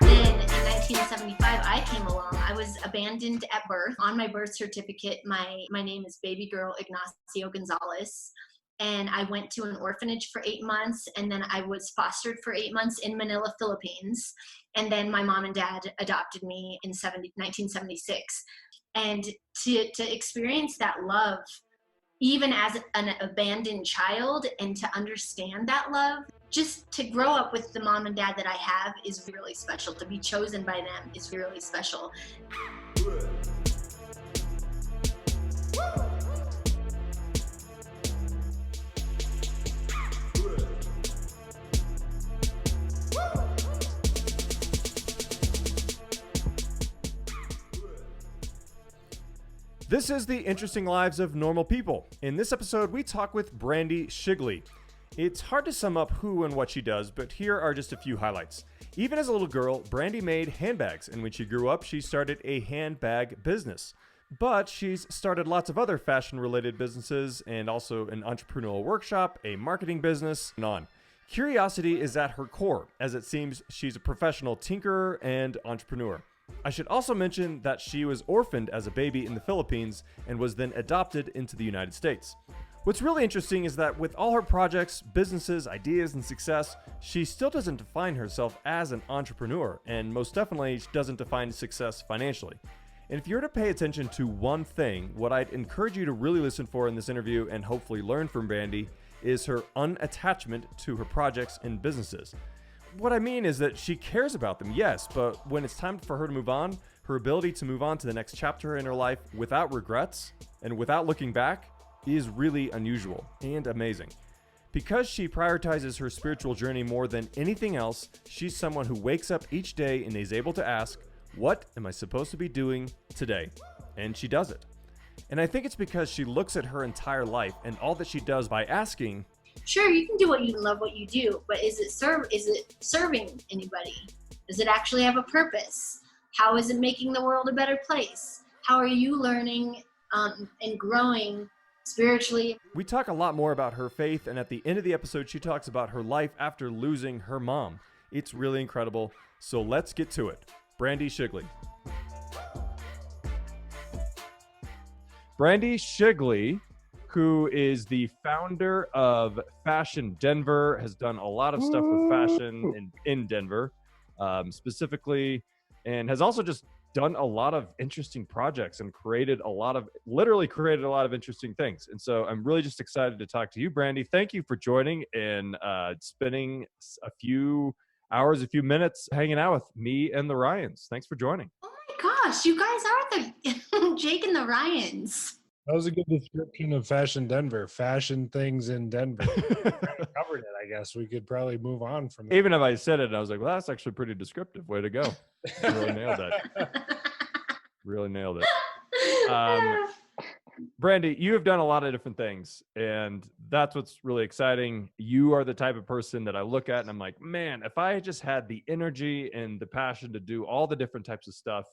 Then in 1975, I came along. I was abandoned at birth. On my birth certificate, my name is baby girl Ignacio Gonzalez. And I went to an orphanage for 8 months, and then I was fostered for 8 months in Manila, Philippines. And then my mom and dad adopted me in 1976. And to experience that love, even as an abandoned child, and to understand that love, just to grow up with the mom and dad that I have is really special. To be chosen by them is really special. This is the Interesting Lives of Normal People. In this episode, we talk with Brandi Shigley. It's hard to sum up who and what she does, but here are just a few highlights. Even as a little girl, Brandi made handbags, and when she grew up, she started a handbag business. But she's started lots of other fashion-related businesses and also an entrepreneurial workshop, a marketing business, and on. Curiosity is at her core, as it seems she's a professional tinkerer and entrepreneur. I should also mention that she was orphaned as a baby in the Philippines and was then adopted into the United States. What's really interesting is that with all her projects, businesses, ideas, and success, she still doesn't define herself as an entrepreneur, and most definitely she doesn't define success financially. And if you're to pay attention to one thing, what I'd encourage you to really listen for in this interview and hopefully learn from Brandi is her unattachment to her projects and businesses. What I mean is that she cares about them, yes, but when it's time for her to move on, her ability to move on to the next chapter in her life without regrets and without looking back is really unusual and amazing. Because she prioritizes her spiritual journey more than anything else, she's someone who wakes up each day and is able to ask, what am I supposed to be doing today? And she does it. And I think it's because she looks at her entire life and all that she does by asking, Sure, you can do what you love what you do, but is it serving anybody? Does it actually have a purpose? How is it making the world a better place? How are you learning and growing spiritually? We talk a lot more about her faith, and at the end of the episode, she talks about her life after losing her mom. It's really incredible, so let's get to it. Brandi Shigley. Brandi Shigley, who is the founder of Fashion Denver, has done a lot of stuff with fashion in Denver, specifically, and has also just done a lot of interesting projects and literally created a lot of interesting things. And so I'm really just excited to talk to you, Brandi. Thank you for joining and spending a few hours, a few minutes hanging out with me and the Ryans. Thanks for joining. Oh my gosh, you guys are the Jake and the Ryans. That was a good description of Fashion Denver. Fashion things in Denver. We covered it, I guess. We could probably move on from that. Even if I said it, I was like, well, that's actually pretty descriptive. Way to go. You really nailed that. Really nailed it. Brandi, you have done a lot of different things, and that's what's really exciting. You are the type of person that I look at and I'm like, man, if I just had the energy and the passion to do all the different types of stuff,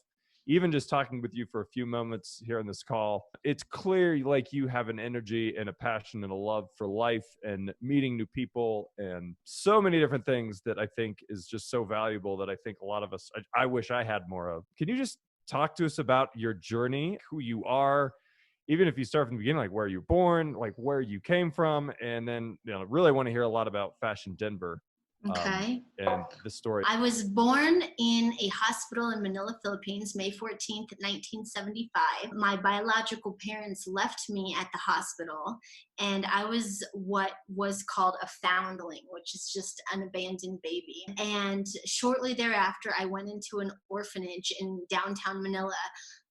even just talking with you for a few moments here on this call, it's clear like you have an energy and a passion and a love for life and meeting new people and so many different things that I think is just so valuable that I think a lot of us, I wish I had more of. Can you just talk to us about your journey, who you are, even if you start from the beginning, like where you're born, like where you came from, and then, really want to hear a lot about Fashion Denver. Okay. And the story. I was born in a hospital in Manila, Philippines, May 14th, 1975. My biological parents left me at the hospital, and I was what was called a foundling, which is just an abandoned baby. And shortly thereafter, I went into an orphanage in downtown Manila.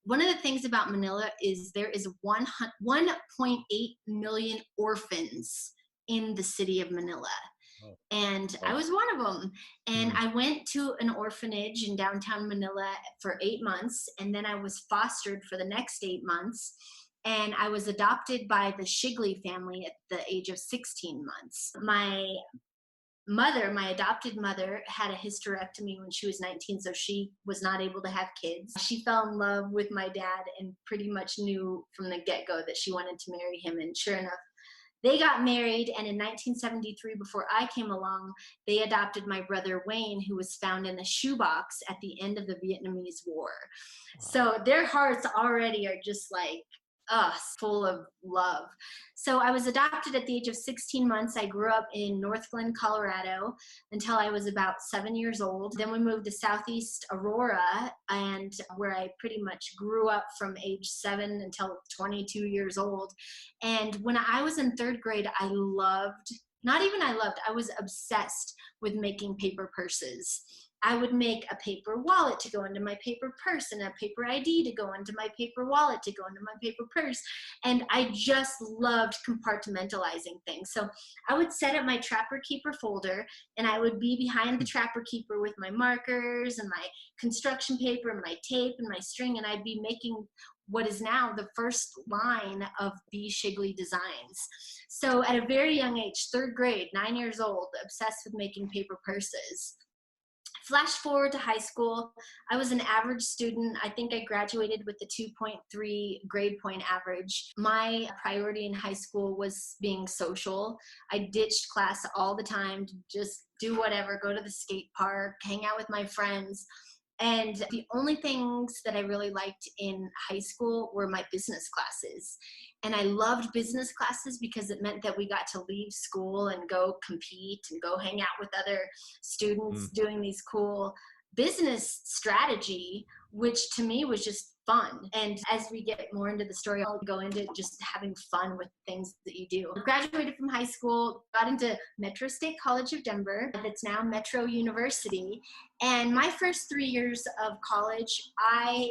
One of the things about Manila is there is 1.8 million orphans in the city of Manila. And I was one of them. And I went to an orphanage in downtown Manila for 8 months. And then I was fostered for the next 8 months. And I was adopted by the Shigley family at the age of 16 months. My adopted mother, had a hysterectomy when she was 19, so she was not able to have kids. She fell in love with my dad and pretty much knew from the get-go that she wanted to marry him. And sure enough, They got married, and in 1973, before I came along, they adopted my brother Wayne, who was found in a shoebox at the end of the Vietnamese War. So their hearts already are just like us, full of love. So I was adopted at the age of 16 months. I grew up in North Glen, Colorado until I was about 7 years old. Then we moved to Southeast Aurora, and where I pretty much grew up from age 7 until 22 years old. And when I was in 3rd grade, I was obsessed with making paper purses. I would make a paper wallet to go into my paper purse, and a paper ID to go into my paper wallet to go into my paper purse. And I just loved compartmentalizing things. So I would set up my Trapper Keeper folder, and I would be behind the Trapper Keeper with my markers and my construction paper and my tape and my string, and I'd be making what is now the first line of B. Shigley designs. So at a very young age, 3rd grade, 9 years old, obsessed with making paper purses. Flash forward to high school, I was an average student. I think I graduated with a 2.3 grade point average. My priority in high school was being social. I ditched class all the time to just do whatever, go to the skate park, hang out with my friends. And the only things that I really liked in high school were my business classes. And I loved business classes because it meant that we got to leave school and go compete and go hang out with other students doing these cool business strategy, which to me was just fun. And as we get more into the story, I'll go into just having fun with things that you do. I graduated from high school, got into Metro State College of Denver, that's now Metro University. And my first 3 years of college, I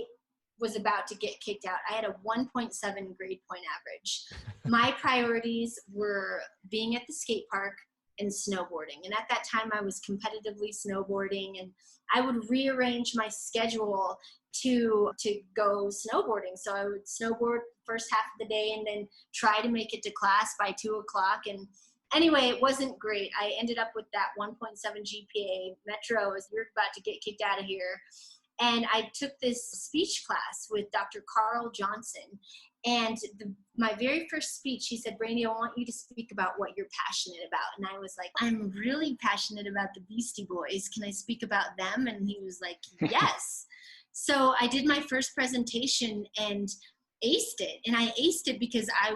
was about to get kicked out. I had a 1.7 grade point average. My priorities were being at the skate park and snowboarding. And at that time, I was competitively snowboarding, and I would rearrange my schedule to go snowboarding. So I would snowboard the first half of the day and then try to make it to class by 2 o'clock. And anyway, it wasn't great. I ended up with that 1.7 GPA. Metro is, you're about to get kicked out of here. And I took this speech class with Dr. Carl Johnson. And my very first speech, he said, "Brandi, I want you to speak about what you're passionate about." And I was like, "I'm really passionate about the Beastie Boys. Can I speak about them?" And he was like, "Yes." So I did my first presentation and aced it. And I aced it because I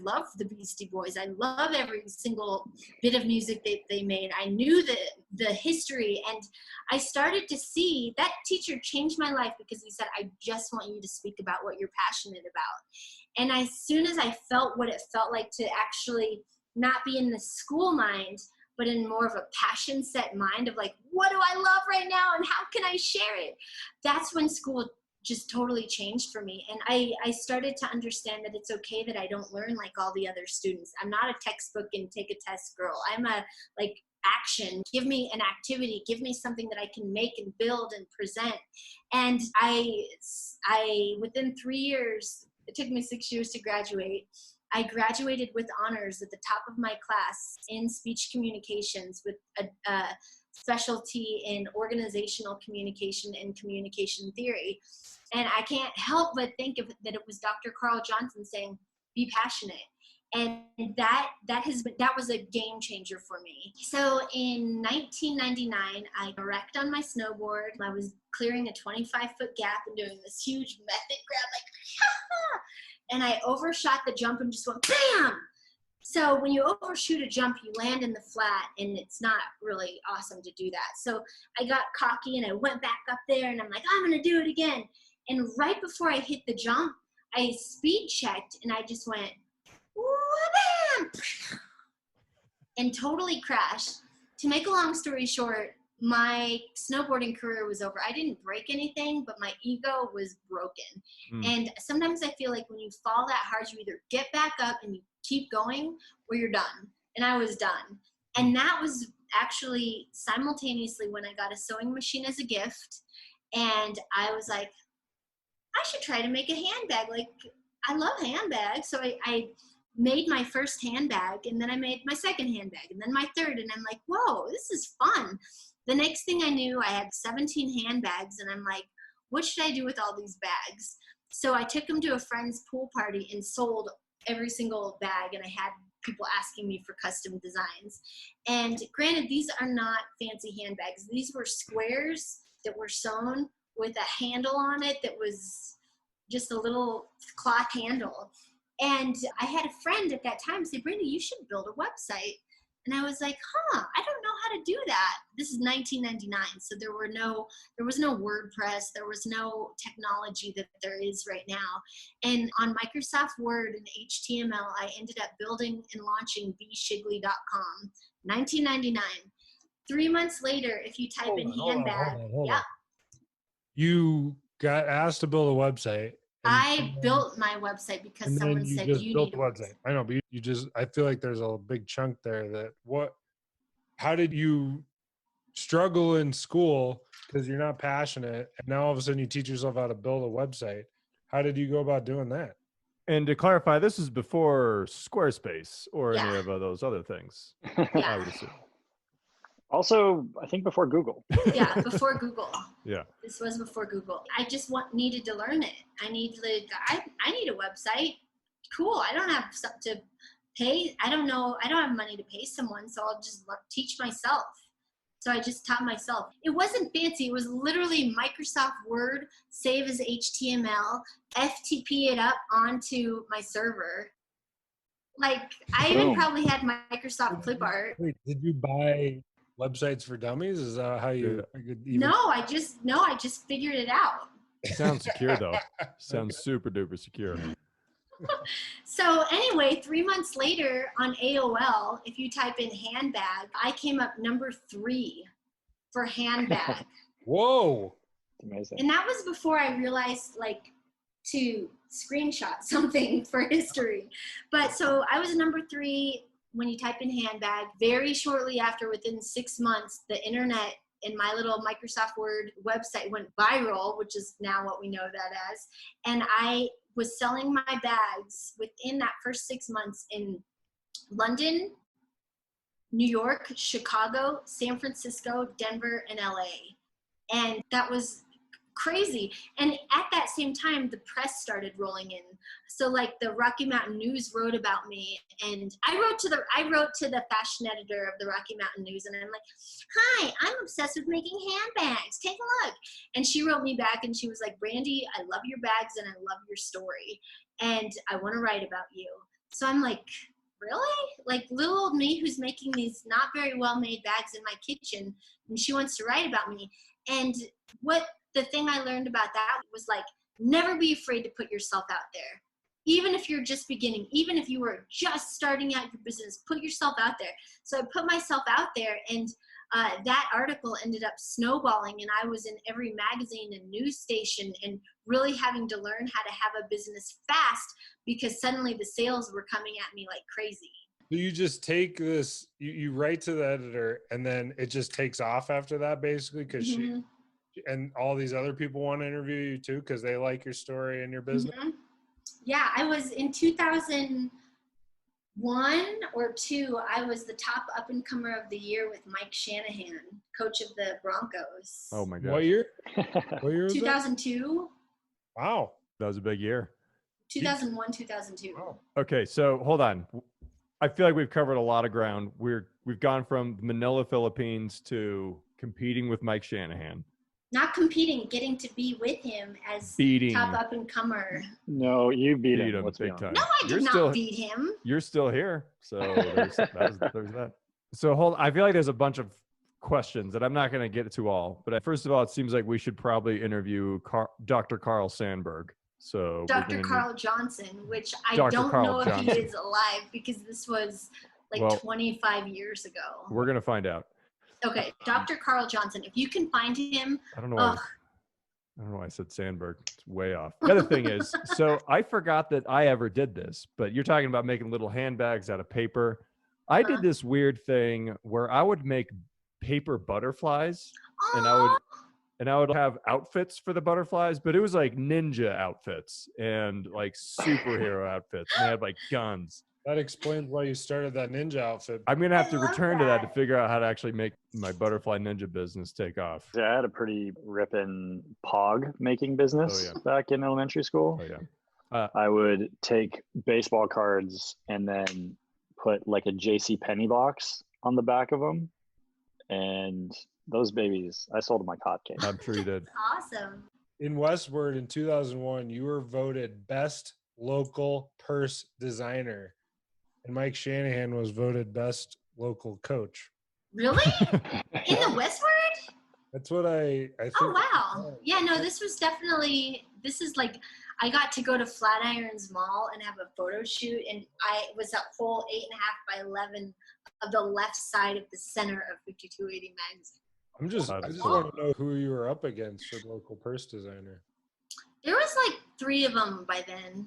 love the Beastie Boys. I love every single bit of music that they made. I knew the history, and I started to see that teacher changed my life because he said, "I just want you to speak about what you're passionate about." And as soon as I felt what it felt like to actually not be in the school mind, but in more of a passion set mind of like, what do I love right now and how can I share it? That's when school just totally changed for me. And I started to understand that it's okay that I don't learn like all the other students. I'm not a textbook and take a test girl. I'm a like action. Give me an activity. Give me something that I can make and build and present. And I within 3 years, it took me 6 years to graduate. I graduated with honors at the top of my class in speech communications with a specialty in organizational communication and communication theory. And I can't help but think of that it was Dr. Carl Johnson saying, "Be passionate." And that was a game changer for me. So in 1999, I wrecked on my snowboard. I was clearing a 25-foot gap and doing this huge method grab, like, and I overshot the jump and just went bam. So when you overshoot a jump, you land in the flat, and it's not really awesome to do that. So I got cocky and I went back up there, and I'm like, I'm gonna do it again. And right before I hit the jump, I speed checked, and I just went, wha-bam, and totally crashed. To make a long story short, my snowboarding career was over. I didn't break anything, but my ego was broken. And sometimes I feel like when you fall that hard, you either get back up and you keep going or you're done. And I was done. And that was actually simultaneously when I got a sewing machine as a gift. And I was like, I should try to make a handbag. Like, I love handbags. So I made my first handbag, and then I made my second handbag, and then my third. And I'm like, whoa, this is fun. The next thing I knew, I had 17 handbags, and I'm like, what should I do with all these bags? So I took them to a friend's pool party and sold every single bag, and I had people asking me for custom designs. And granted, these are not fancy handbags. These were squares that were sewn with a handle on it that was just a little cloth handle. And I had a friend at that time say, Brandi, you should build a website. And I was like, I don't know how to do that. This is 1999, so there was no WordPress, there was no technology that there is right now. And on Microsoft Word and HTML, I ended up building and launching bshigley.com, 1999. 3 months later, if you type in handbag, yeah. You got asked to build a website. I built my website because someone said you need a website. I know, but I feel like there's a big chunk there how did you struggle in school because you're not passionate, and now all of a sudden you teach yourself how to build a website? How did you go about doing that? And to clarify, this is before Squarespace or any of those other things, I would assume. Also, I think before Google. Yeah, before Google. Yeah. This was before Google. I just needed to learn it. I need a website. Cool. I don't have stuff to pay. I don't have money to pay someone, so I'll just teach myself. So I just taught myself. It wasn't fancy. It was literally Microsoft Word, save as HTML, FTP it up onto my server. Like, I even probably had Microsoft clip art. Wait, did you buy websites for dummies? Is that how you? No, I just figured it out. Sounds secure though. Sounds super duper secure. So anyway, 3 months later on AOL, if you type in handbag, I came up number 3 for handbag. Whoa. Amazing. And that was before I realized to screenshot something for history. But so I was number 3 when you type in handbag. Very shortly after, within 6 months, the internet and my little Microsoft Word website went viral, which is now what we know that as. And I was selling my bags within that first 6 months in London, New York, Chicago, San Francisco, Denver, and LA. And that was crazy. And at that same time, the press started rolling in. So the Rocky Mountain News wrote about me, and I wrote to the fashion editor of the Rocky Mountain News, and I'm like, hi, I'm obsessed with making handbags. Take a look. And she wrote me back, and she was like, Brandi, I love your bags and I love your story, and I want to write about you. So I'm like, really? Little old me who's making these not very well made bags in my kitchen, and she wants to write about me. And the thing I learned about that was never be afraid to put yourself out there. Even if you're just beginning, even if you were just starting out your business, put yourself out there. So I put myself out there, and that article ended up snowballing, and I was in every magazine and news station, and really having to learn how to have a business fast because suddenly the sales were coming at me like crazy. So you just take this, you write to the editor, and then it just takes off after that, basically, because she and all these other people want to interview you too because they like your story and your business. Yeah, I was in 2001 or 2. I was the top up and comer of the year with Mike Shanahan, coach of the Broncos. Oh my God! What year? What year was 2002. That? Wow, that was a big year. 2001, 2002. Wow. Okay, so hold on. I feel like we've covered a lot of ground. We've gone from Manila, Philippines to competing with Mike Shanahan. Not competing, getting to be with him as top up and comer. No, you beat him. Let's big time. No, I did not beat him. You're still here, so there's that. So I feel like there's a bunch of questions that I'm not going to get to all. But first of all, it seems like we should probably interview Dr. Carl Sandburg. So Dr. Carl Johnson, which I don't know if he is alive because this was 25 years ago. We're going to find out. Okay, Dr. Carl Johnson. If you can find him, I don't know why I said Sandberg. It's way off. The other thing is, so I forgot that I ever did this, but you're talking about making little handbags out of paper. I did this weird thing where I would make paper butterflies, and I would have outfits for the butterflies, but it was like ninja outfits and superhero outfits, and they had guns. That explains why you started that ninja outfit. I'm going to have to return to that to figure out how to actually make my butterfly ninja business take off. Yeah, I had a pretty ripping pog making business back in elementary school. Oh, yeah. I would take baseball cards and then put like a J.C. Penney box on the back of them. And those babies, I sold them like hotcakes. I'm sure you did. Awesome. In Westward in 2001, you were voted best local purse designer, and Mike Shanahan was voted best local coach. Really? In the Westward? That's what I think. Oh, wow. Yeah, no, this is like, I got to go to Flatirons Mall and have a photo shoot, and I was a whole 8.5 by 11 of the left side of the center of 5280 magazine. I just want to know who you were up against for local purse designer. There was like 3 of them by then.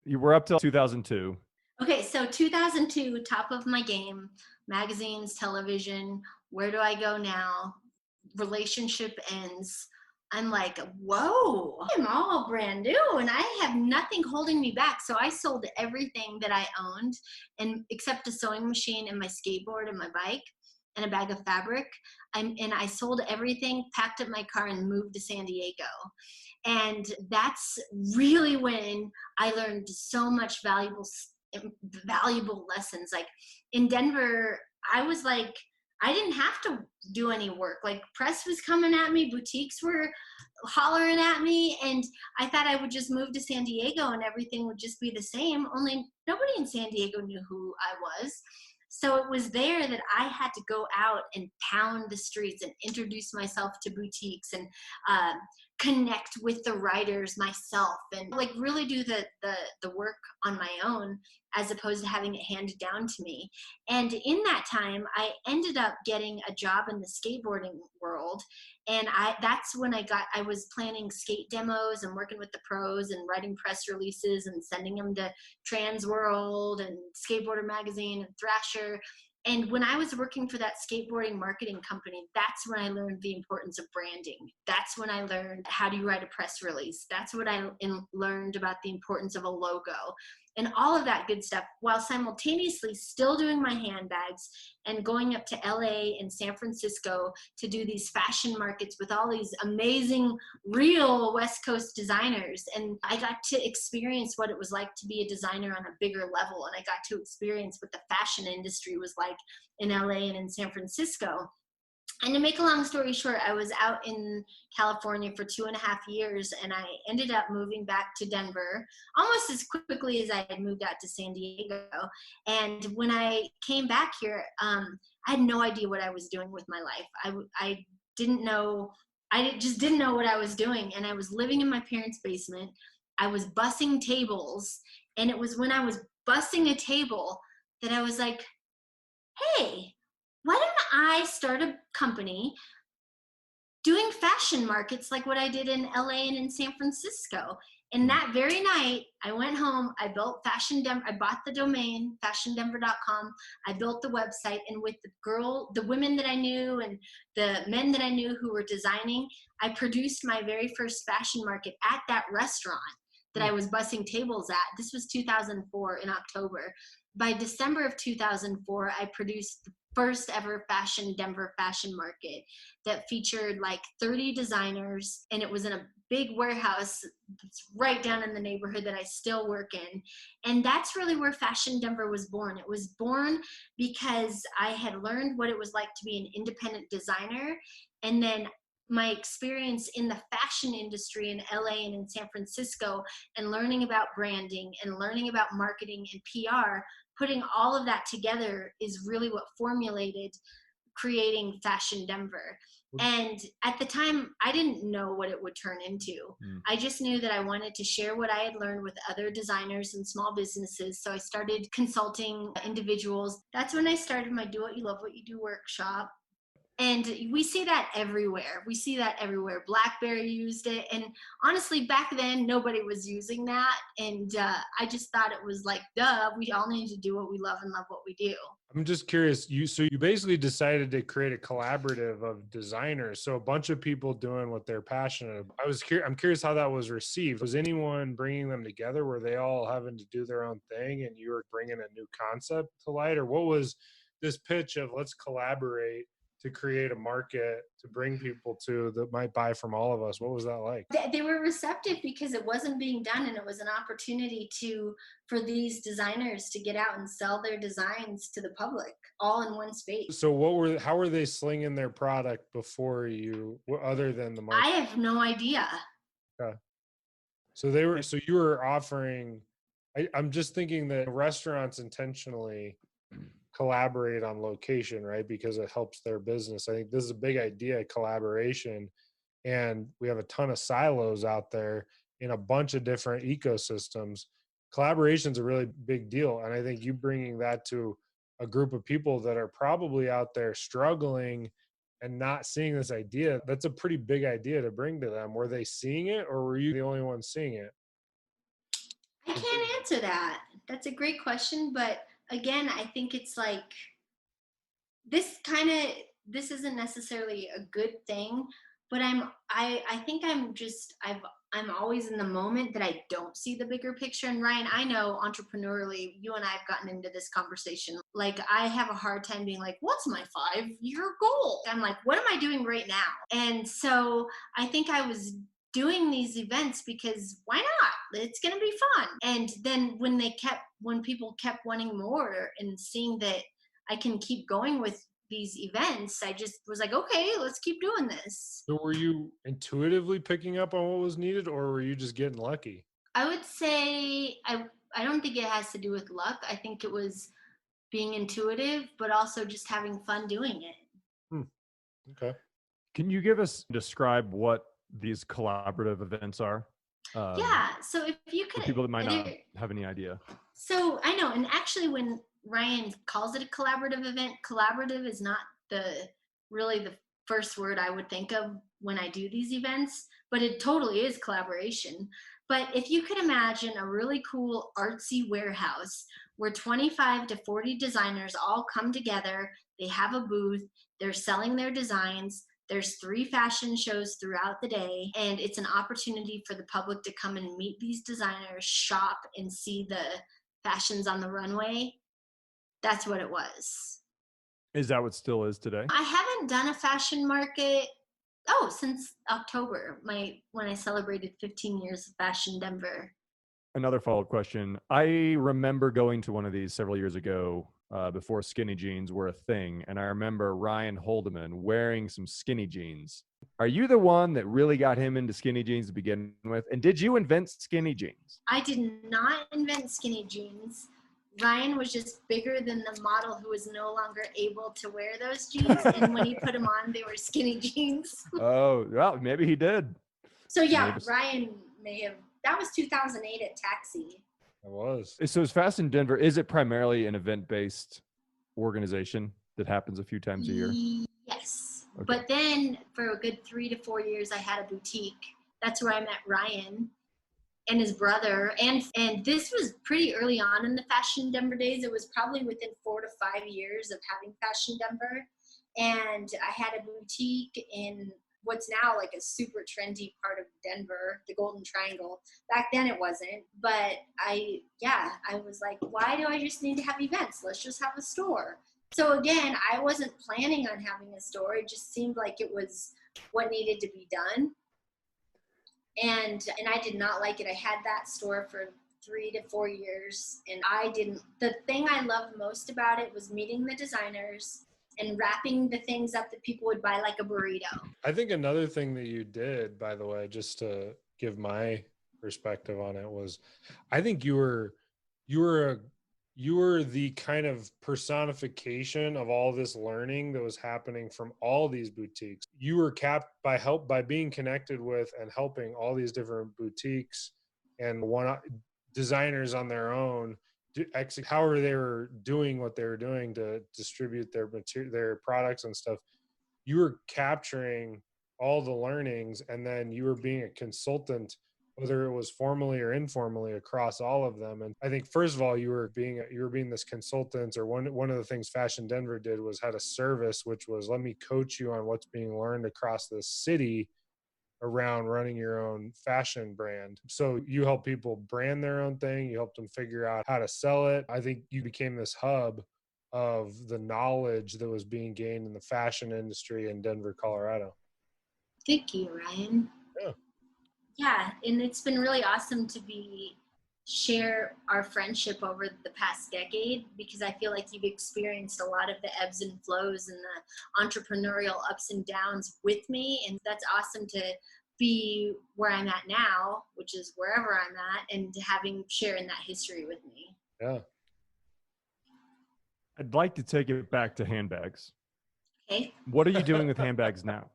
You were up till 2002. Okay, so 2002, top of my game, magazines, television, where do I go now? Relationship ends. I'm like, whoa, I'm all brand new and I have nothing holding me back. So I sold everything that I owned, and except a sewing machine and my skateboard and my bike and a bag of fabric. And I sold everything, packed up my car, and moved to San Diego. And that's really when I learned so much valuable lessons. Like in Denver, I was like, I didn't have to do any work. Like press was coming at me, boutiques were hollering at me, and I thought I would just move to San Diego and everything would just be the same. Only nobody in San Diego knew who I was. So it was there that I had to go out and pound the streets and introduce myself to boutiques and connect with the writers myself, and like really do the work on my own, as opposed to having it handed down to me. And in that time, I ended up getting a job in the skateboarding world. And that's when I was planning skate demos and working with the pros and writing press releases and sending them to Trans World and Skateboarder Magazine and Thrasher. And when I was working for that skateboarding marketing company, that's when I learned the importance of branding. That's when I learned how do you write a press release. That's what I learned about the importance of a logo and all of that good stuff, while simultaneously still doing my handbags and going up to LA and San Francisco to do these fashion markets with all these amazing, real West Coast designers. And I got to experience what it was like to be a designer on a bigger level. And I got to experience what the fashion industry was like in LA and in San Francisco. And to make a long story short, I was out in California for 2.5 years, and I ended up moving back to Denver almost as quickly as I had moved out to San Diego. And when I came back here, I had no idea what I was doing with my life. I didn't know. Just didn't know what I was doing. And I was living in my parents' basement. I was bussing tables. And it was when I was bussing a table that I was like, hey, why don't I start a company doing fashion markets like what I did in LA and in San Francisco? And that very night, I went home, I built Fashion Denver, I bought the domain, fashiondenver.com, I built the website, and with the women that I knew and the men that I knew who were designing, I produced my very first fashion market at that restaurant that I was bussing tables at. This was 2004 in October. By December of 2004, I produced the first ever Denver fashion market that featured like 30 designers, and it was in a big warehouse that's right down in the neighborhood that I still work in. And that's really where Fashion Denver was born. It was born because I had learned what it was like to be an independent designer, and then my experience in the fashion industry in LA and in San Francisco, and learning about branding and learning about marketing and PR, putting all of that together is really what formulated creating Fashion Denver. And at the time, I didn't know what it would turn into. I just knew that I wanted to share what I had learned with other designers and small businesses. So I started consulting individuals. That's when I started my Do What You Love What You Do workshop. And we see that everywhere. BlackBerry used it. And honestly, back then, nobody was using that. And I just thought it was like, duh, we all need to do what we love and love what we do. I'm just curious. So you basically decided to create a collaborative of designers. So a bunch of people doing what they're passionate about. I'm curious how that was received. Was anyone bringing them together? Were they all having to do their own thing and you were bringing a new concept to light? Or what was this pitch of let's collaborate to create a market to bring people to that might buy from all of us? What was that like? They were receptive because it wasn't being done, and it was an opportunity for these designers to get out and sell their designs to the public all in one space. So how were they slinging their product before you, other than the market? I have no idea. So you were offering, I'm just thinking that restaurants intentionally collaborate on location, right? Because it helps their business. I think this is a big idea, collaboration. And we have a ton of silos out there in a bunch of different ecosystems. Collaboration is a really big deal. And I think you bringing that to a group of people that are probably out there struggling and not seeing this idea, that's a pretty big idea to bring to them. Were they seeing it, or were you the only one seeing it? I can't answer that. That's a great question. But again, I think it's like this isn't necessarily a good thing, but I think I'm always in the moment that I don't see the bigger picture. And Ryan, I know entrepreneurially, you and I have gotten into this conversation. Like, I have a hard time being like, what's my 5-year goal? I'm like, what am I doing right now? And so I think I was doing these events because why not? It's going to be fun. And then when people kept wanting more and seeing that I can keep going with these events, I just was like, okay, let's keep doing this. So were you intuitively picking up on what was needed, or were you just getting lucky? I would say I don't think it has to do with luck. I think it was being intuitive, but also just having fun doing it. Okay. Can you describe what these collaborative events are? Yeah. So if you could, for people that might not have any idea. So I know, and actually when Ryan calls it a collaborative event, collaborative is not really the first word I would think of when I do these events, but it totally is collaboration. But if you could imagine a really cool artsy warehouse where 25 to 40 designers all come together, they have a booth, they're selling their designs, there's 3 fashion shows throughout the day, and it's an opportunity for the public to come and meet these designers, shop, and see the fashions on the runway. That's what it was. Is that what still is today? I haven't done a fashion market since October, when I celebrated 15 years of Fashion Denver. Another follow-up question. I remember going to one of these several years ago, before skinny jeans were a thing, and I remember Ryan Holdeman wearing some skinny jeans. Are you the one that really got him into skinny jeans to begin with? And did you invent skinny jeans? I did not invent skinny jeans. Ryan was just bigger than the model who was no longer able to wear those jeans. And when he put them on, they were skinny jeans. Oh, well, maybe he did. So yeah, Ryan may have, that was 2008 at Taxi. It was. So is Fashion Denver, is it primarily an event-based organization that happens a few times a year? Yes. Okay. But then for a good 3 to 4 years, I had a boutique. That's where I met Ryan and his brother. And this was pretty early on in the Fashion Denver days. It was probably within 4 to 5 years of having Fashion Denver. And I had a boutique in what's now like a super trendy part of Denver, the Golden Triangle. Back then it wasn't, but I was like, why do I just need to have events? Let's just have a store. So again, I wasn't planning on having a store. It just seemed like it was what needed to be done. And I did not like it. I had that store for 3 to 4 years, and the thing I loved most about it was meeting the designers and wrapping the things up that people would buy like a burrito. I think another thing that you did, by the way, just to give my perspective on it, was I think you were the kind of personification of all this learning that was happening from all these boutiques. You were capped by being connected with and helping all these different boutiques and designers on their own, however they were doing what they were doing to distribute their products and stuff. You were capturing all the learnings, and then you were being a consultant, whether it was formally or informally, across all of them. And I think, first of all, you were being this consultant, or one of the things Fashion Denver did was had a service, which was, let me coach you on what's being learned across the city around running your own fashion brand. So you help people brand their own thing. You help them figure out how to sell it. I think you became this hub of the knowledge that was being gained in the fashion industry in Denver, Colorado. Thank you, Ryan. Yeah. Yeah, and it's been really awesome to share our friendship over the past decade, because I feel like you've experienced a lot of the ebbs and flows and the entrepreneurial ups and downs with me, and that's awesome to be where I'm at now, which is wherever I'm at, and sharing that history with me. Yeah. I'd like to take it back to handbags. Okay. What are you doing with handbags now?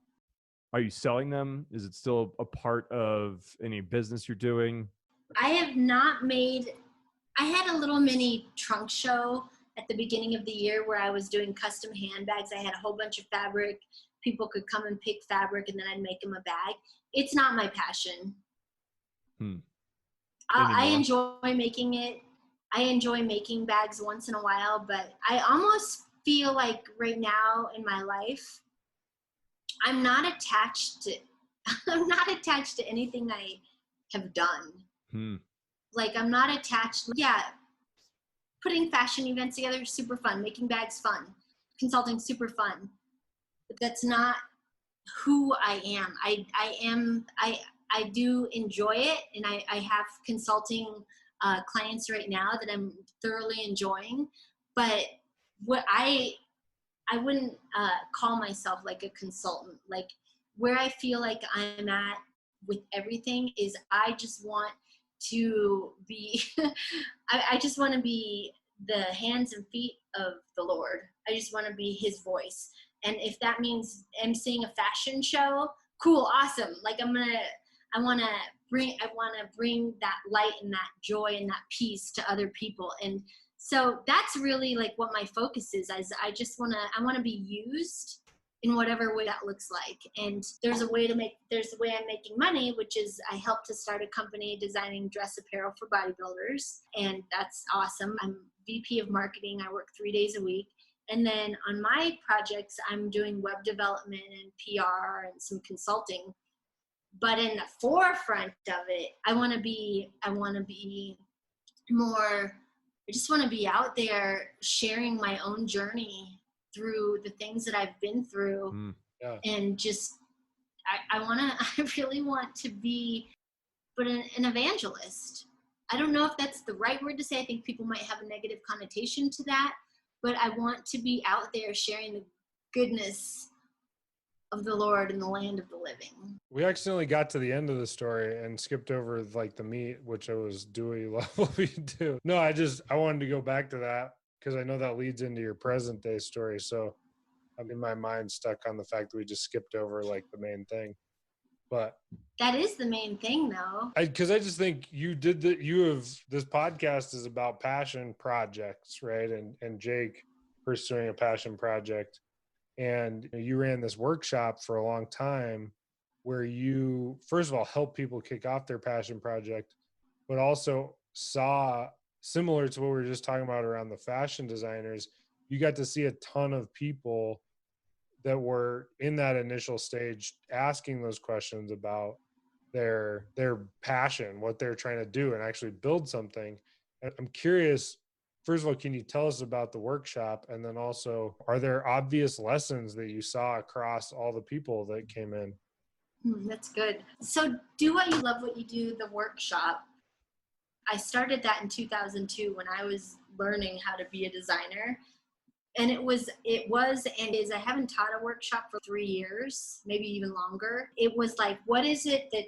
Are you selling them? Is it still a part of any business you're doing? I have not I had a little mini trunk show at the beginning of the year where I was doing custom handbags. I had a whole bunch of fabric. People could come and pick fabric, and then I'd make them a bag. It's not my passion. I enjoy making it. I enjoy making bags once in a while, but I almost feel like right now in my life, I'm not attached to anything I have done. Like, I'm not attached. Yeah, putting fashion events together, super fun. Making bags, fun. Consulting, super fun. But that's not who I am. I do enjoy it, and I have consulting clients right now that I'm thoroughly enjoying. But what I wouldn't call myself like a consultant. Like, where I feel like I'm at with everything is I just want to be I just want to be the hands and feet of the Lord. I just want to be his voice. And if that means emceeing a fashion show, cool, awesome. Like, I want to bring that light and that joy and that peace to other people. And so that's really like what my focus is. I want to be used in whatever way that looks like. And there's a way I'm making money, which is I helped to start a company designing dress apparel for bodybuilders. And that's awesome. I'm VP of marketing. I work 3 days a week. And then on my projects, I'm doing web development and PR and some consulting. But in the forefront of it, I want to be more, I just want to be out there sharing my own journey through the things that I've been through. And just, I really want to be, but an evangelist. I don't know if that's the right word to say. I think people might have a negative connotation to that, but I want to be out there sharing the goodness of the Lord in the land of the living. We accidentally got to the end of the story and skipped over like the meat, which I was, do we love what we do? No, I wanted to go back to that because I know that leads into your present day story. So I'm in my mind stuck on the fact that we just skipped over like the main thing. But that is the main thing though. Because I just think this podcast is about passion projects, right? And Jake pursuing a passion project. And you ran this workshop for a long time where you, first of all, help people kick off their passion project, but also saw, similar to what we were just talking about around the fashion designers, you got to see a ton of people that were in that initial stage asking those questions about their passion, what they're trying to do and actually build something. And I'm curious, first of all, can you tell us about the workshop? And then also, are there obvious lessons that you saw across all the people that came in? That's good. So Do What You Love What You Do, the workshop, I started that in 2002 when I was learning how to be a designer. And it was and is, I haven't taught a workshop for 3 years, maybe even longer. It was like, what is it that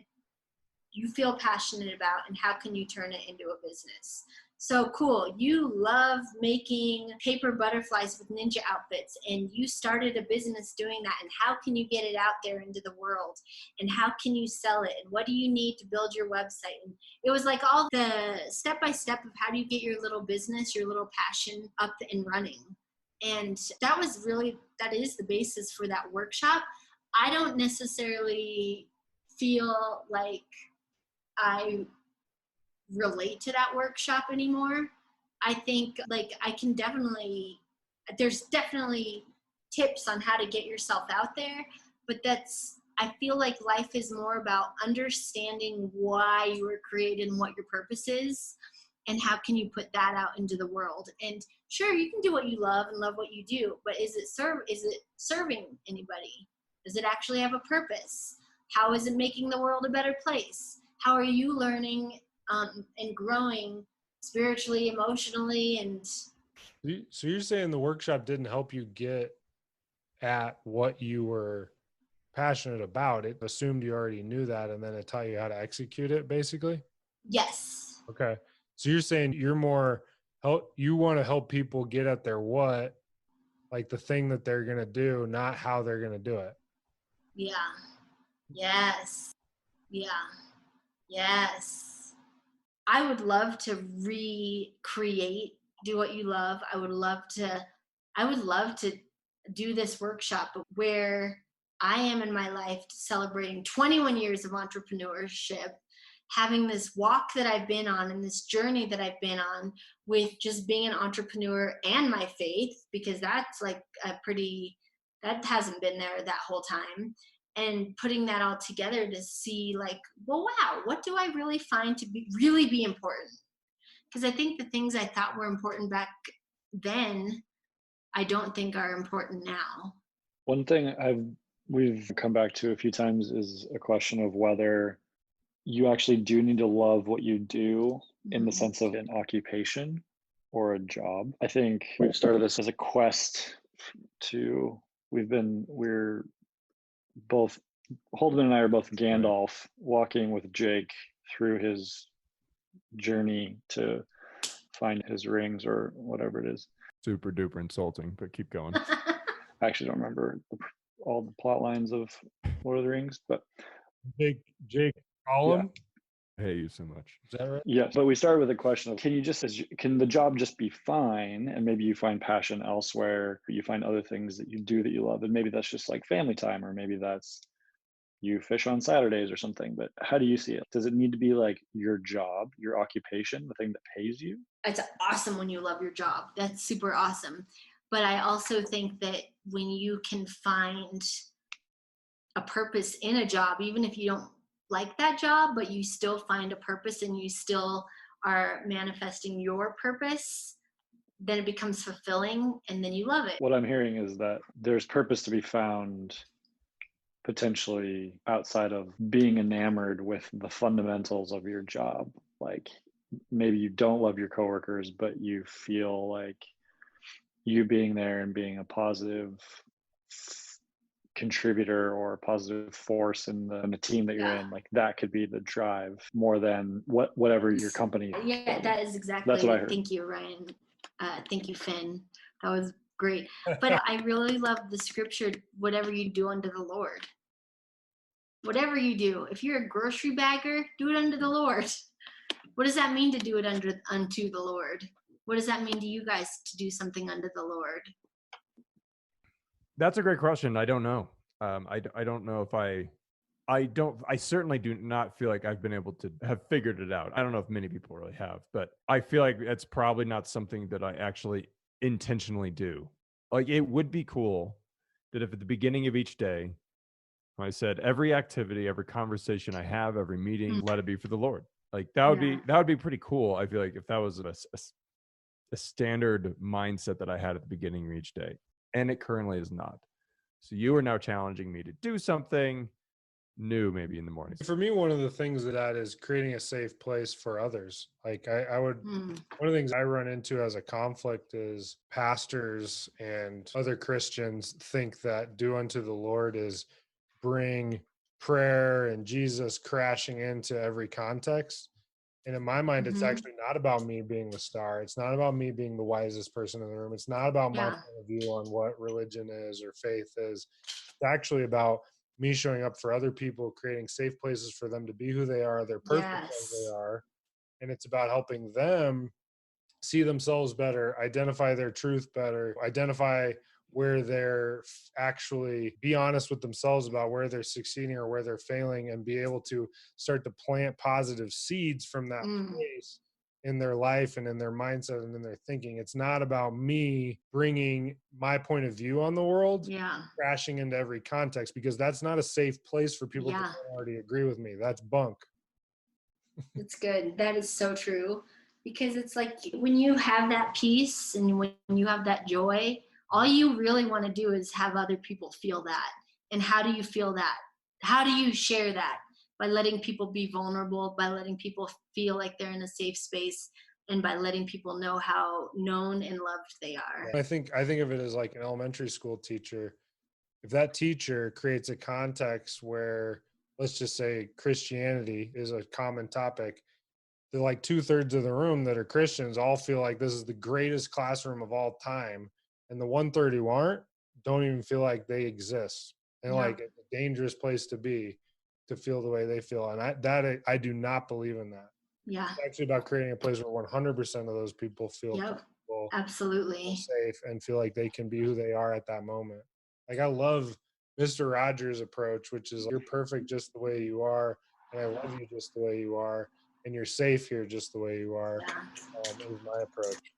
you feel passionate about and how can you turn it into a business? So cool. You love making paper butterflies with ninja outfits and you started a business doing that. And how can you get it out there into the world? And how can you sell it? And what do you need to build your website? And it was like all the step-by-step of how do you get your little business, your little passion up and running. And that is the basis for that workshop. I don't necessarily feel like I relate to that workshop anymore. I think like there's definitely tips on how to get yourself out there, but I feel like life is more about understanding why you were created and what your purpose is. and how can you put that out into the world? And sure, you can do what you love and love what you do, but is it serving anybody? Does it actually have a purpose? How is it making the world a better place? How are you learning and growing spiritually, emotionally, and So you're saying the workshop didn't help you get at what you were passionate about. It assumed you already knew that, and then it taught you how to execute it, basically? yes. Okay. So you're saying you're more you want to help people get at their what, like the thing that they're going to do, not how they're going to do it. Yeah. Yes. Yeah. Yes. I would love to recreate Do What You Love. I would love to do this workshop where I am in my life celebrating 21 years of entrepreneurship, having this walk that I've been on and this journey that I've been on with just being an entrepreneur and my faith, because that's like that hasn't been there that whole time. And putting that all together to see like, well, wow, what do I really find to really be important? Because I think the things I thought were important back then, I don't think are important now. One thing we've come back to a few times is a question of whether you actually do need to love what you do in the sense of an occupation or a job. I think we've started this as a quest we're both, Holden and I are both Gandalf walking with Jake through his journey to find his rings or whatever it is. Super duper insulting, but keep going. I actually don't remember all the plot lines of Lord of the Rings, but Jake Gollum? I hate you so much. Is that right? Yeah, but we started with a question of can the job just be fine, and maybe you find passion elsewhere, or you find other things that you do that you love, and maybe that's just like family time, or maybe that's you fish on Saturdays or something. But how do you see it? Does it need to be like your job, your occupation, the thing that pays you? It's awesome when you love your job. That's super awesome. But I also think that when you can find a purpose in a job, even if you don't like that job, but you still find a purpose and you still are manifesting your purpose, then it becomes fulfilling and then you love it. What I'm hearing is that there's purpose to be found potentially outside of being enamored with the fundamentals of your job. Like maybe you don't love your coworkers, but you feel like you being there and being a positive contributor or a positive force in the team that you're in, like that could be the drive more than whatever your company. Yeah, that is exactly. That's what I heard. Thank you, Ryan. Thank you, Finn. That was great. But I really love the scripture, whatever you do unto the Lord. Whatever you do, if you're a grocery bagger, do it unto the Lord. What does that mean to do it unto the Lord? What does that mean to you guys to do something unto the Lord? That's a great question. I don't know. I don't know if I certainly do not feel like I've been able to have figured it out. I don't know if many people really have, but I feel like it's probably not something that I actually intentionally do. Like it would be cool that if at the beginning of each day, I said every activity, every conversation I have, every meeting, let it be for the Lord. Like that would be pretty cool. I feel like if that was a standard mindset that I had at the beginning of each day. And it currently is not. So you are now challenging me to do something new, maybe in the morning. For me, one of the things that is creating a safe place for others. Like one of the things I run into as a conflict is pastors and other Christians think that do unto the Lord is bring prayer and Jesus crashing into every context. And in my mind, it's actually not about me being the star. It's not about me being the wisest person in the room. It's not about my point of view on what religion is or faith is. It's actually about me showing up for other people, creating safe places for them to be who they are. They're perfect as they are. And it's about helping them see themselves better, identify their truth better, identify where they're actually be honest with themselves about where they're succeeding or where they're failing, and be able to start to plant positive seeds from that place in their life and in their mindset and in their thinking. It's not about me bringing my point of view on the world, crashing into every context, because that's not a safe place for people that don't already agree with me. That's bunk. It's good. That is so true. because it's like when you have that peace and when you have that joy, all you really want to do is have other people feel that. And how do you feel that? How do you share that? By letting people be vulnerable, by letting people feel like they're in a safe space, and by letting people know how known and loved they are. I think of it as like an elementary school teacher. If that teacher creates a context where, let's just say, Christianity is a common topic, the like 2/3 of the room that are Christians all feel like this is the greatest classroom of all time, and the 1/3 who aren't don't even feel like they exist, and Yeah. like it's a dangerous place to be, to feel the way they feel. And I do not believe in that. Yeah. It's actually about creating a place where 100% of those people feel Yep. comfortable, Absolutely. safe, and feel like they can be who they are at that moment. Like I love Mr. Rogers' approach, which is you're perfect just the way you are, and I love you just the way you are, and you're safe here just the way you are. Yeah. Is my approach.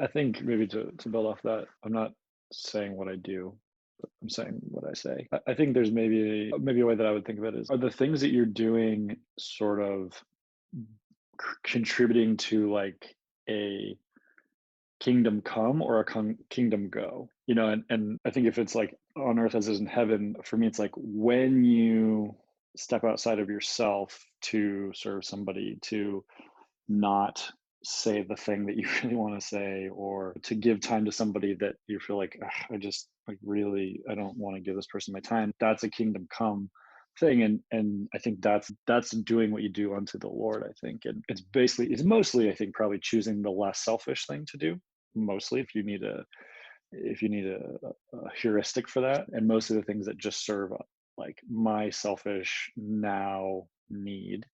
I think maybe to build off that, I'm not saying what I do, but I'm saying what I say. I think there's maybe a way that I would think of it is, are the things that you're doing sort of contributing to like a kingdom come or a kingdom go? You know, and I think if it's like on earth as is in heaven, for me, it's like when you step outside of yourself to serve somebody, to not say the thing that you really want to say, or to give time to somebody that you feel like, "Ugh, I just like really, I don't want to give this person my time." That's a kingdom come thing. And I think that's doing what you do unto the Lord, I think. And it's mostly, I think, probably choosing the less selfish thing to do, mostly if you need a heuristic for that. And most of the things that just serve like my selfish now need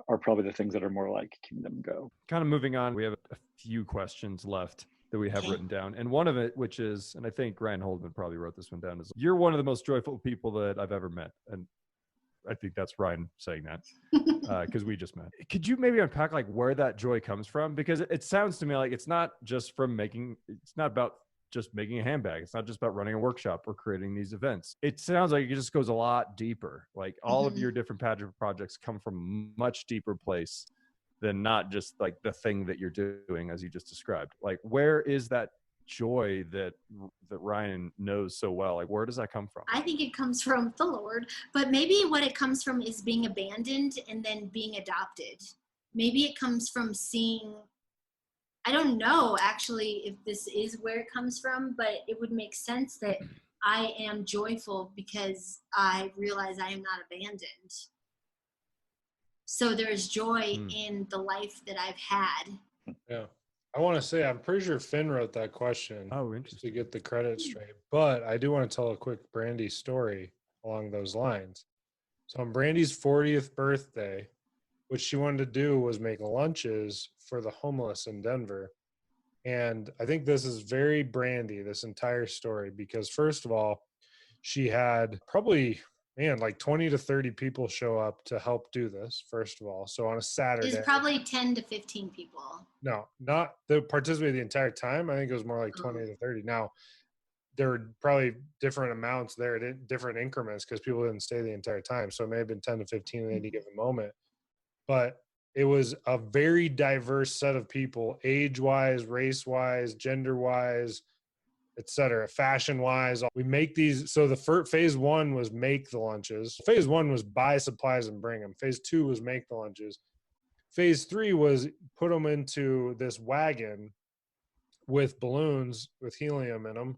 are probably the things that are more like kingdom go. Kind of moving on, we have a few questions left that we have Okay. written down. And one of it, which is, and I think Ryan Holdman probably wrote this one down, is you're one of the most joyful people that I've ever met. And I think that's Ryan saying that because we just met. Could you maybe unpack like where that joy comes from? Because it sounds to me like it's not just from it's not about just making a handbag. It's not just about running a workshop or creating these events. It sounds like it just goes a lot deeper. Like all of your different pageant projects come from a much deeper place than not just like the thing that you're doing as you just described. Like where is that joy that Ryan knows so well? Like where does that come from? I think it comes from the Lord, but maybe what it comes from is being abandoned and then being adopted. Maybe it comes from seeing, I don't know actually if this is where it comes from, but it would make sense that I am joyful because I realize I am not abandoned. So there's joy in the life that I've had. Yeah. I want to say, I'm pretty sure Finn wrote that question. Oh, just interesting. to get the credit straight. But I do want to tell a quick Brandi story along those lines. So on Brandi's 40th birthday, what she wanted to do was make lunches for the homeless in Denver. And I think this is very Brandi, this entire story, because first of all, she had probably, like 20 to 30 people show up to help do this, first of all. So on a Saturday. There's probably 10 to 15 people. No, not the participated the entire time. I think it was more like 20 to 30. Now, there were probably different amounts there, different increments, because people didn't stay the entire time. So it may have been 10 to 15 at any given moment. But it was a very diverse set of people, age-wise, race-wise, gender-wise, et cetera, fashion-wise. We make these. So the phase one was make the lunches. Phase one was buy supplies and bring them. Phase two was make the lunches. Phase three was put them into this wagon with balloons with helium in them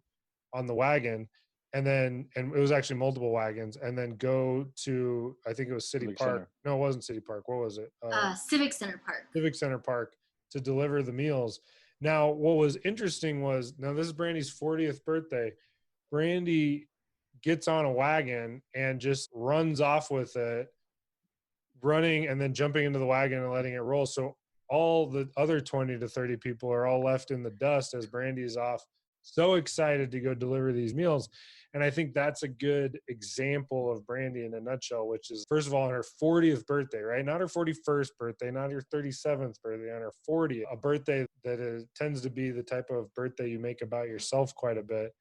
on the wagon. And it was actually multiple wagons, and then go to, I think it was City Civic Park. Center. No, it wasn't City Park. What was it? Civic Center Park. Civic Center Park to deliver the meals. Now, what was interesting was, now this is Brandi's 40th birthday. Brandi gets on a wagon and just runs off with it, running and then jumping into the wagon and letting it roll. So all the other 20 to 30 people are all left in the dust as Brandi's off, so excited to go deliver these meals. And I think that's a good example of Brandi in a nutshell, which is, first of all, on her 40th birthday, right? Not her 41st birthday, not her 37th birthday, on her 40th, a birthday that tends to be the type of birthday you make about yourself quite a bit.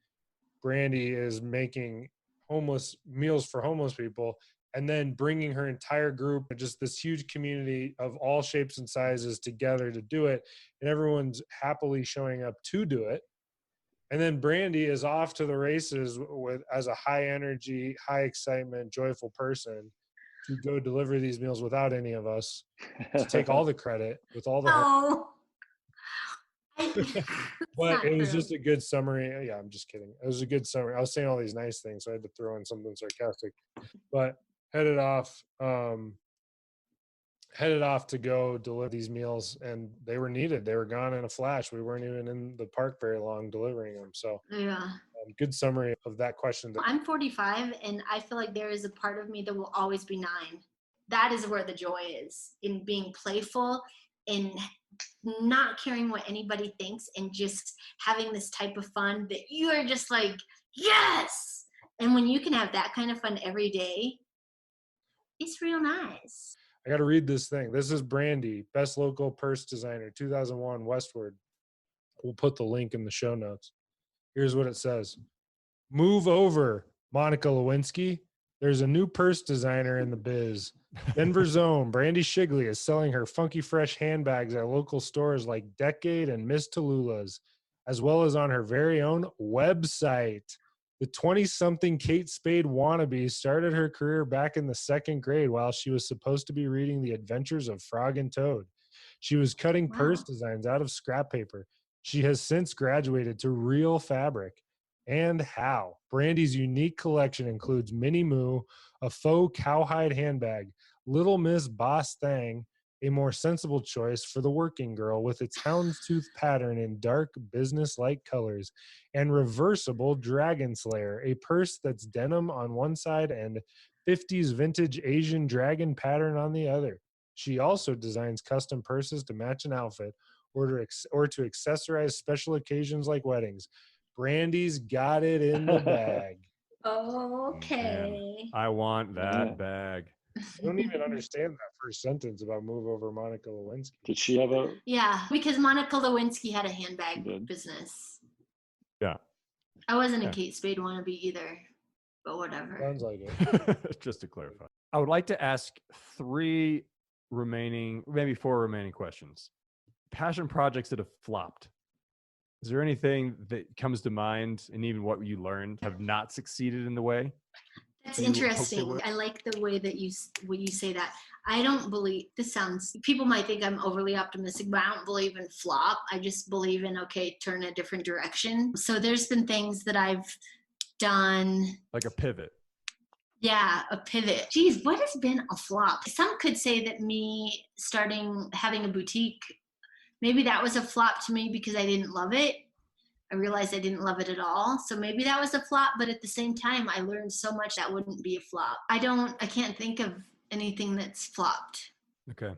Brandi is making homeless meals for homeless people and then bringing her entire group, just this huge community of all shapes and sizes together to do it. And everyone's happily showing up to do it. And then Brandi is off to the races as a high energy, high excitement, joyful person to go deliver these meals without any of us, to take all the credit with all the Oh, but it was just a good summary. Yeah, I'm just kidding. It was a good summary. I was saying all these nice things, so I had to throw in something sarcastic. But headed off to go deliver these meals, and they were needed. They were gone in a flash. We weren't even in the park very long delivering them. So yeah. good summary of that question. I'm 45, and I feel like there is a part of me that will always be 9. That is where the joy is, in being playful, in not caring what anybody thinks, and just having this type of fun that you are just like, yes! And when you can have that kind of fun every day, it's real nice. I got to read this thing. This is Brandi, best local purse designer, 2001 Westward. We'll put the link in the show notes. Here's what it says. Move over, Monica Lewinsky. There's a new purse designer in the biz. Denver's own Brandi Shigley is selling her funky fresh handbags at local stores like Decade and Miss Tallulah's, as well as on her very own website. The 20-something Kate Spade wannabe started her career back in the 2nd grade while she was supposed to be reading The Adventures of Frog and Toad. She was cutting purse designs out of scrap paper. She has since graduated to real fabric. And how? Brandi's unique collection includes Minnie Moo, a faux cowhide handbag, Little Miss Boss Thang, a more sensible choice for the working girl with its houndstooth pattern in dark business-like colors, and reversible Dragon Slayer, a purse that's denim on one side and 50s vintage Asian dragon pattern on the other. She also designs custom purses to match an outfit or to accessorize special occasions like weddings. Brandi's got it in the bag. Okay. Man, I want that bag. I don't even understand that first sentence about move over Monica Lewinsky. Did she have a? Yeah, because Monica Lewinsky had a handbag business. Yeah. I wasn't a Kate Spade wannabe either, but whatever. Sounds like it. Just to clarify. I would like to ask 4 remaining questions. Passion projects that have flopped. Is there anything that comes to mind, and even what you learned, have not succeeded in the way? That's interesting. I like the way that you say that. I don't believe, people might think I'm overly optimistic, but I don't believe in flop. I just believe in, turn a different direction. So there's been things that I've done. Like a pivot. Yeah, a pivot. Geez, what has been a flop? Some could say that me having a boutique, maybe that was a flop to me because I didn't love it. I realized I didn't love it at all. So maybe that was a flop, but at the same time, I learned so much that wouldn't be a flop. I can't think of anything that's flopped. Okay.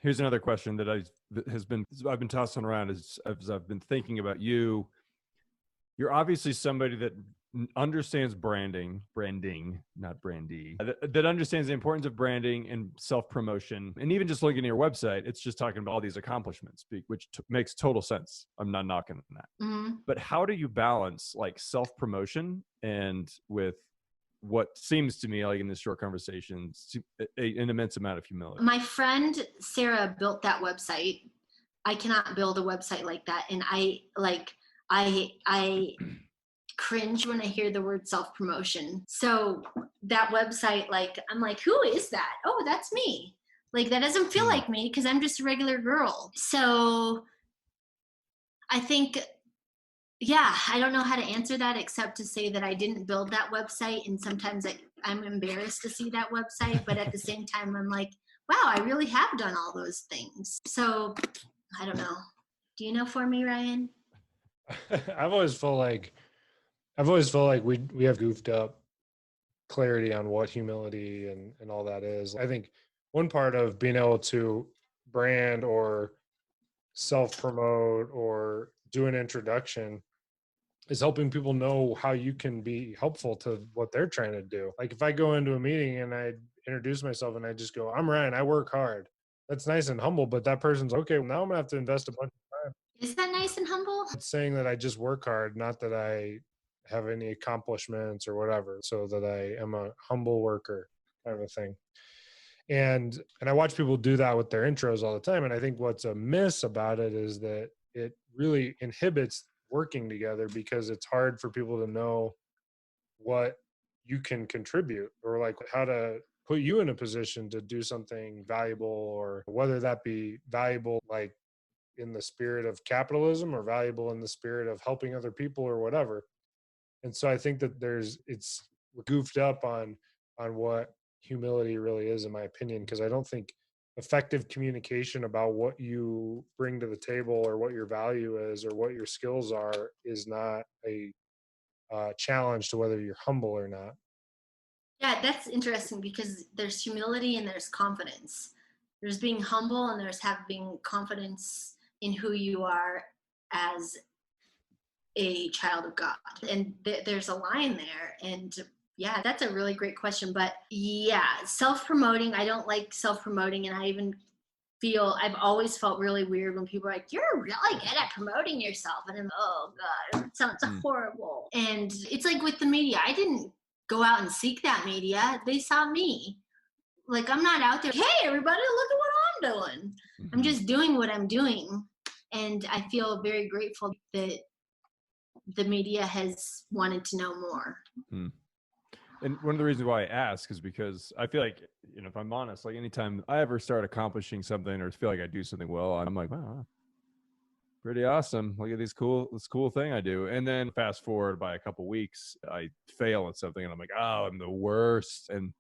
Here's another question that I've been tossing around as I've been thinking about you. You're obviously somebody that understands branding, not Brandi, that understands the importance of branding and self-promotion. And even just looking at your website, it's just talking about all these accomplishments, which makes total sense. I'm not knocking that. Mm-hmm. But how do you balance like self-promotion and with what seems to me like in this short conversation, an immense amount of humility? My friend Sarah built that website. I cannot build a website like that. And I cringe when I hear the word self-promotion. So that website, I'm like, who is that? Oh, that's me. Like, that doesn't feel like me because I'm just a regular girl. So I think, I don't know how to answer that except to say that I didn't build that website. And sometimes I'm embarrassed to see that website, but at the same time, I'm like, wow, I really have done all those things. So I don't know. Do you know for me, Ryan? I've always felt like we have goofed up clarity on what humility and all that is. I think one part of being able to brand or self-promote or do an introduction is helping people know how you can be helpful to what they're trying to do. Like if I go into a meeting and I introduce myself and I just go, I'm Ryan, I work hard. That's nice and humble, but that person's okay. Well, now I'm gonna have to invest a bunch of time. Is that nice and humble? It's saying that I just work hard, not that I have any accomplishments or whatever, so that I am a humble worker kind of a thing. And I watch people do that with their intros all the time. And I think what's a miss about it is that it really inhibits working together, because it's hard for people to know what you can contribute, or like how to put you in a position to do something valuable, or whether that be valuable like in the spirit of capitalism or valuable in the spirit of helping other people or whatever. And so I think that it's goofed up on what humility really is, in my opinion, because I don't think effective communication about what you bring to the table or what your value is or what your skills are is not a challenge to whether you're humble or not. Yeah, that's interesting because there's humility and there's confidence. There's being humble and there's having confidence in who you are as a child of God. And there's a line there. And yeah, that's a really great question. But yeah, self-promoting, I don't like self-promoting. And I even I've always felt really weird when people are like, you're really good at promoting yourself. And I'm, oh God, it sounds horrible. And it's like with the media, I didn't go out and seek that media. They saw me. Like, I'm not out there, hey, everybody, look at what I'm doing. I'm just doing what I'm doing. And I feel very grateful that the media has wanted to know more. And one of the reasons why I ask is because I feel like, if I'm honest, like anytime I ever start accomplishing something or feel like I do something well, I'm like, wow, pretty awesome. Look at this cool thing I do. And then fast forward by a couple weeks, I fail at something and I'm like, oh, I'm the worst. And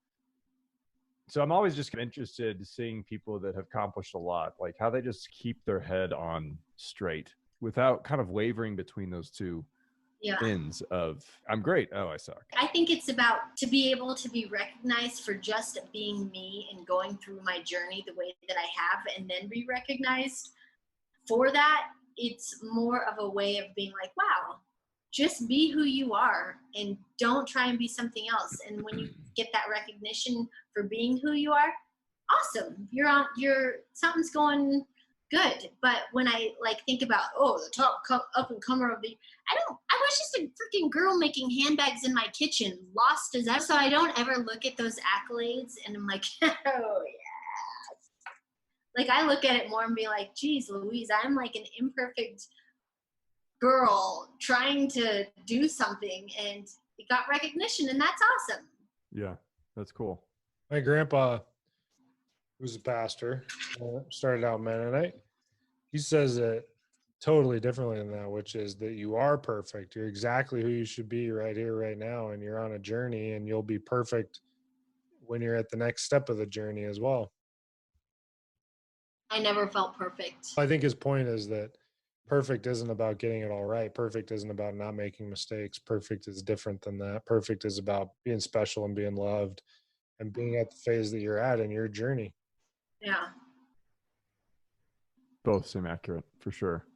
so I'm always just interested in seeing people that have accomplished a lot, like how they just keep their head on straight without kind of wavering between those two ends of I'm great, oh I suck. I think it's about to be able to be recognized for just being me and going through my journey the way that I have, and then be recognized for that. It's more of a way of being like, wow, just be who you are and don't try and be something else. And when you get that recognition for being who you are, awesome, something's going good. But when I think about, the top up and comer of the, I was just a freaking girl making handbags in my kitchen, lost as ever. So I don't ever look at those accolades and I'm like, oh yeah. Like, I look at it more and be like, geez Louise, I'm like an imperfect girl trying to do something, and it got recognition, and that's awesome. Yeah, that's cool. My grandpa, who's a pastor, started out Mennonite. He says it totally differently than that, which is that you are perfect. You're exactly who you should be right here, right now. And you're on a journey, and you'll be perfect when you're at the next step of the journey as well. I never felt perfect. I think his point is that perfect isn't about getting it all right. Perfect isn't about not making mistakes. Perfect is different than that. Perfect is about being special and being loved and being at the phase that you're at in your journey. Yeah. Both seem accurate for sure.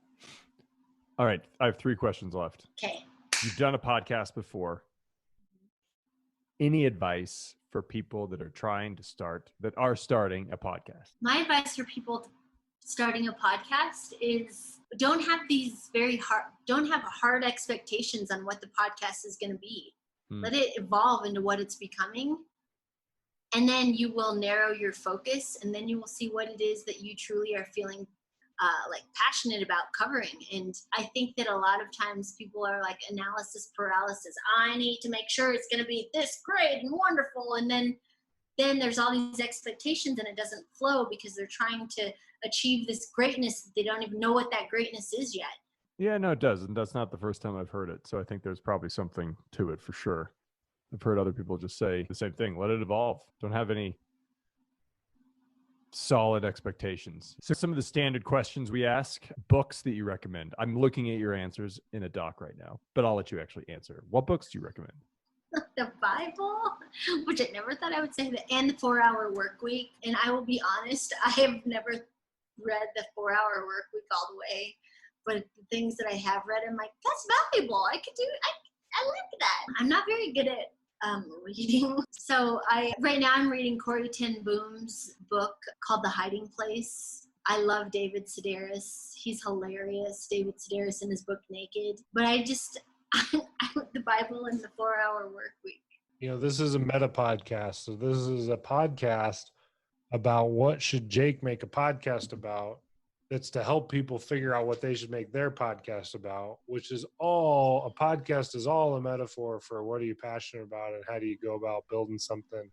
All right, I have 3 questions left. Okay. You've done a podcast before. Any advice for people that are starting a podcast? My advice for people starting a podcast is don't have hard expectations on what the podcast is going to be. Let it evolve into what it's becoming. And then you will narrow your focus, and then you will see what it is that you truly are feeling passionate about covering. And I think that a lot of times people are like analysis paralysis. I need to make sure it's going to be this great and wonderful. And then there's all these expectations, and it doesn't flow because they're trying to achieve this greatness. They don't even know what that greatness is yet. Yeah, no, it does. And that's not the first time I've heard it. So I think there's probably something to it for sure. I've heard other people just say the same thing. Let it evolve. Don't have any solid expectations. So some of the standard questions we ask, books that you recommend. I'm looking at your answers in a doc right now, but I'll let you actually answer. What books do you recommend? The Bible, which I never thought I would say that, and the 4-Hour Work Week. And I will be honest, I have never read the 4-Hour Work Week all the way, but the things that I have read, I'm like, that's valuable. I like that. I'm not very good at reading. So right now I'm reading Corrie ten Boom's book called The Hiding Place. I love David Sedaris. He's hilarious, David Sedaris, in his book Naked. But the Bible and the 4-hour work week. You know, this is a meta podcast. So this is a podcast about what should Jake make a podcast about. That's to help people figure out what they should make their podcast about, which is all a podcast is all a metaphor for what are you passionate about and how do you go about building something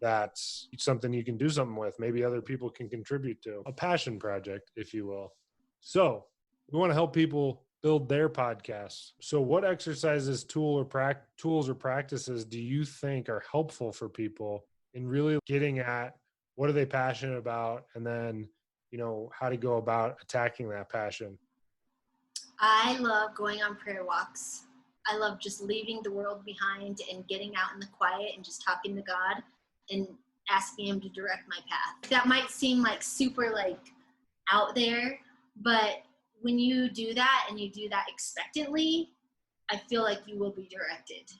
that's something you can do something with. Maybe other people can contribute to a passion project, if you will. So we want to help people build their podcasts. So what exercises, tools or practices do you think are helpful for people in really getting at what are they passionate about? And then, you know, how to go about attacking that passion? I love going on prayer walks. I love just leaving the world behind and getting out in the quiet and just talking to God and asking him to direct my path. That might seem like super like out there, but when you do that and you do that expectantly, I feel like you will be directed.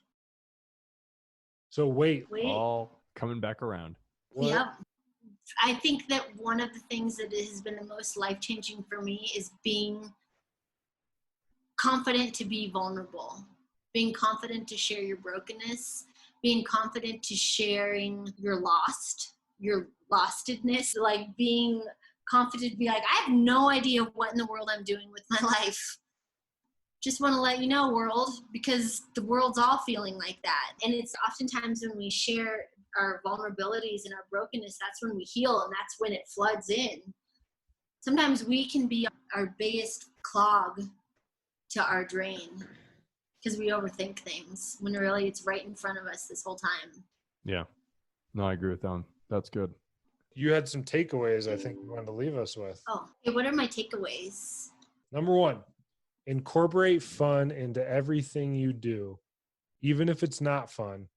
So wait. All coming back around. What? Yep. I think that one of the things that has been the most life-changing for me is being confident to be vulnerable, being confident to share your brokenness, being confident to sharing your lostedness, like being confident to be like, I have no idea what in the world I'm doing with my life. Just want to let you know, world, because the world's all feeling like that. And it's oftentimes when we share our vulnerabilities and our brokenness, that's when we heal, and that's when it floods in. Sometimes we can be our biggest clog to our drain because we overthink things when really it's right in front of us this whole time. Yeah. No, I agree with that. That's good. You had some takeaways I think you wanted to leave us with. Oh, okay, what are my takeaways? Number 1, incorporate fun into everything you do, even if it's not fun.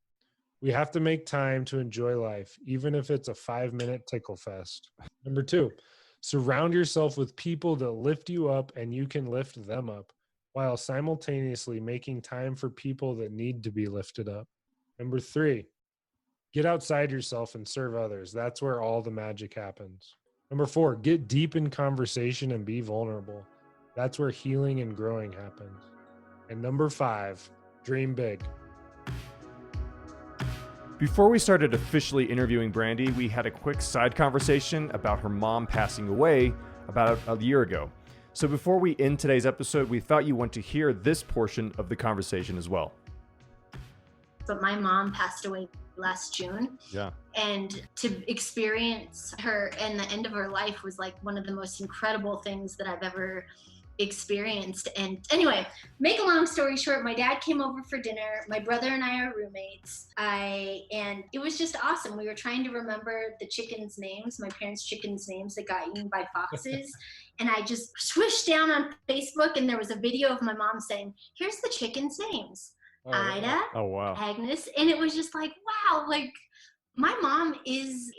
We have to make time to enjoy life, even if it's a 5-minute tickle fest. Number 2, surround yourself with people that lift you up and you can lift them up, while simultaneously making time for people that need to be lifted up. Number 3, get outside yourself and serve others. That's where all the magic happens. Number 4, get deep in conversation and be vulnerable. That's where healing and growing happens. And number 5, dream big. Before we started officially interviewing Brandi, we had a quick side conversation about her mom passing away about a year ago. So before we end today's episode, we thought you want to hear this portion of the conversation as well. But my mom passed away last June. Yeah. And to experience her and the end of her life was like one of the most incredible things that I've ever experienced. And anyway, make a long story short, my dad came over for dinner. My brother and I are roommates. And it was just awesome. We were trying to remember the chickens' names, my parents' chickens' names that got eaten by foxes. And I just swished down on Facebook and there was a video of my mom saying, here's the chickens' names. Oh, Ida, Oh, wow. Agnes. And it was just like, wow, like my mom it's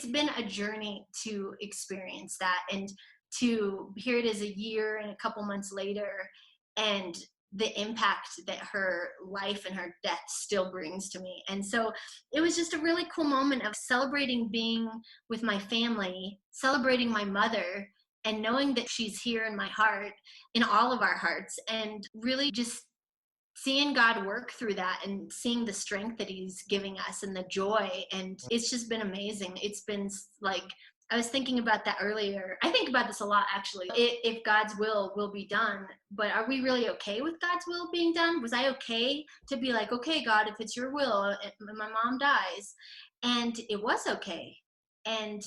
been a journey to experience that and to here it is a year and a couple months later and the impact that her life and her death still brings to me. And so it was just a really cool moment of celebrating being with my family, celebrating my mother, and knowing that she's here in my heart, in all of our hearts, and really just seeing God work through that and seeing the strength that he's giving us and the joy. And it's just been amazing. It's been like, I was thinking about that earlier. I think about this a lot, actually. If God's will be done, but are we really okay with God's will being done? Was I okay to be like, okay, God, if it's your will, my mom dies? And it was okay. And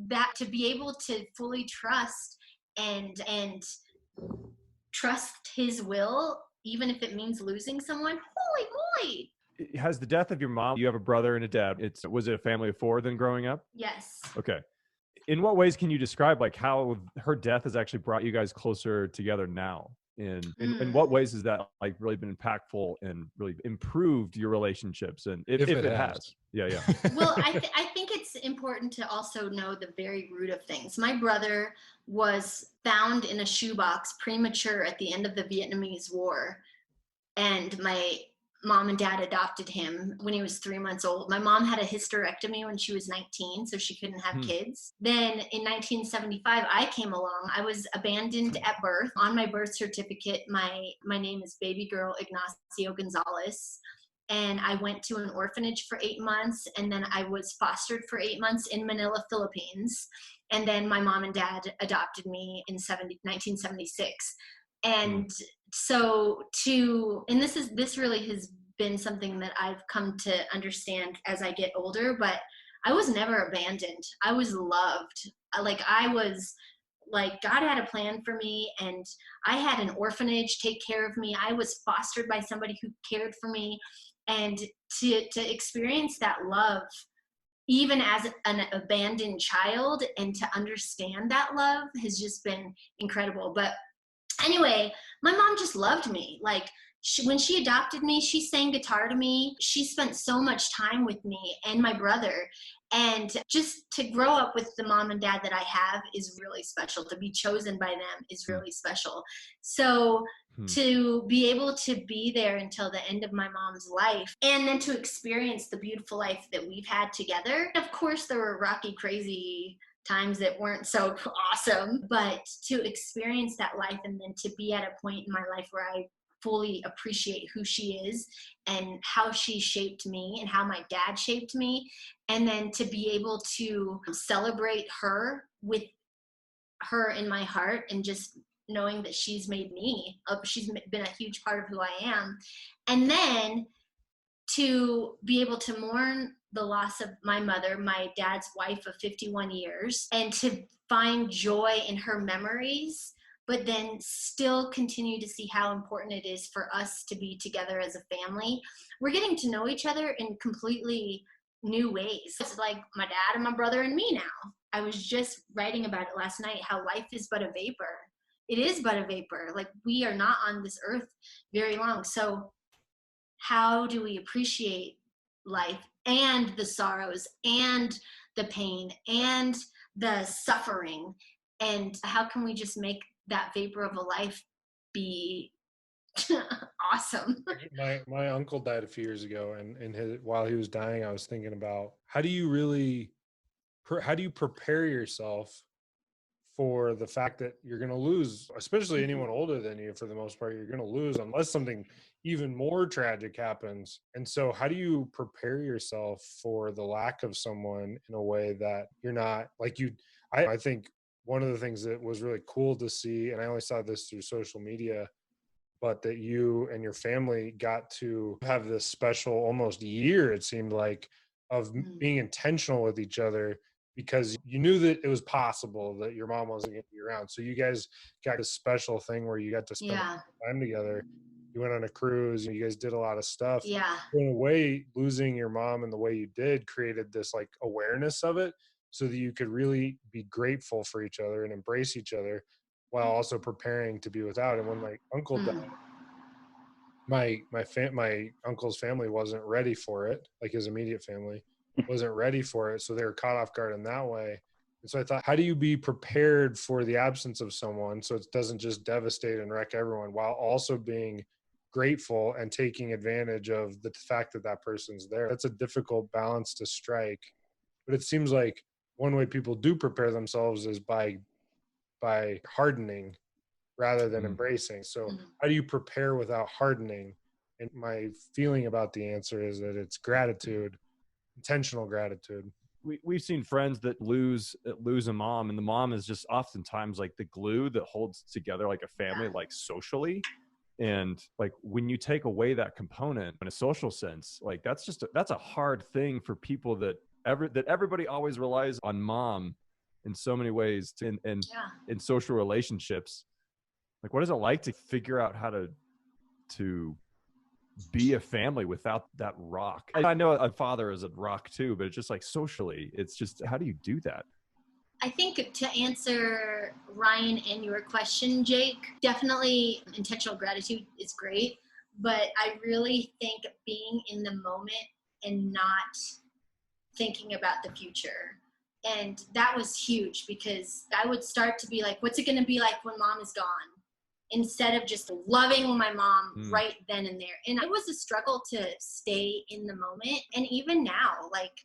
that to be able to fully trust and trust his will, even if it means losing someone, holy moly. Has the death of your mom, you have a brother and a dad. Was it a family of 4 then growing up? Yes. Okay. In what ways can you describe like how her death has actually brought you guys closer together now? In what ways has that like really been impactful and really improved your relationships? And if it has. Yeah. Well, I think it's important to also know the very root of things. My brother was found in a shoebox premature at the end of the Vietnamese War. And my mom and dad adopted him when he was 3 months old. My mom had a hysterectomy when she was 19, so she couldn't have kids. Then in 1975, I came along. I was abandoned at birth. On my birth certificate, my name is baby girl Ignacio Gonzalez. And I went to an orphanage for 8 months, and then I was fostered for 8 months in Manila, Philippines. And then my mom and dad adopted me in 1976. And so and this really has been something that I've come to understand as I get older, but I was never abandoned. I was loved. God had a plan for me, and I had an orphanage take care of me. I was fostered by somebody who cared for me, and to experience that love, even as an abandoned child, and to understand that love has just been incredible. But anyway, my mom just loved me. Like, when she adopted me, she sang guitar to me. She spent so much time with me and my brother. And just to grow up with the mom and dad that I have is really special. To be chosen by them is really special. So to be able to be there until the end of my mom's life, and then to experience the beautiful life that we've had together. Of course, there were rocky, crazy times that weren't so awesome, but to experience that life, and then to be at a point in my life where I fully appreciate who she is and how she shaped me and how my dad shaped me, and then to be able to celebrate her with her in my heart, and just knowing that she's made me, she's been a huge part of who I am. And then to be able to mourn the loss of my mother, my dad's wife of 51 years, and to find joy in her memories, but then still continue to see how important it is for us to be together as a family. We're getting to know each other in completely new ways. It's like my dad and my brother and me now. I was just writing about it last night, how life is but a vapor. It is but a vapor. Like, we are not on this earth very long. So how do we appreciate life and the sorrows and the pain and the suffering? And how can we just make that vapor of a life be awesome? My uncle died a few years ago, and while he was dying, I was thinking about how do you prepare yourself for the fact that you're going to lose, especially anyone older than you. For the most part, you're going to lose unless something even more tragic happens. And so how do you prepare yourself for the lack of someone in a way that you're not like you? I think one of the things that was really cool to see, and I only saw this through social media, but that you and your family got to have this special almost year, it seemed like, of being intentional with each other, because you knew that it was possible that your mom wasn't going to be around. So you guys got this special thing where you got to spend time together. You went on a cruise, and you guys did a lot of stuff. Yeah. In a way, losing your mom in the way you did created this like awareness of it, so that you could really be grateful for each other and embrace each other while also preparing to be without. And when my uncle died, my uncle's family wasn't ready for it. Like, his immediate family wasn't ready for it, so they were caught off guard in that way. And so I thought, how do you be prepared for the absence of someone so it doesn't just devastate and wreck everyone, while also being grateful and taking advantage of the fact that that person's there? That's a difficult balance to strike, but it seems like one way people do prepare themselves is by hardening rather than embracing. So how do you prepare without hardening? And my feeling about the answer is that it's gratitude, intentional gratitude. We've seen friends that lose a mom, and the mom is just oftentimes like the glue that holds together like a family, like socially. And like, when you take away that component in a social sense, like that's a hard thing for people that everybody always relies on mom in so many ways in social relationships. Like, what is it like to figure out how to be a family without that rock? I know a father is a rock too, but it's just like socially, it's just, how do you do that? I think to answer Ryan and your question, Jake, definitely intentional gratitude is great, but I really think being in the moment and not thinking about the future. And that was huge, because I would start to be like, what's it going to be like when mom is gone? instead of just loving my mom right then and there. And it was a struggle to stay in the moment. And even now, like,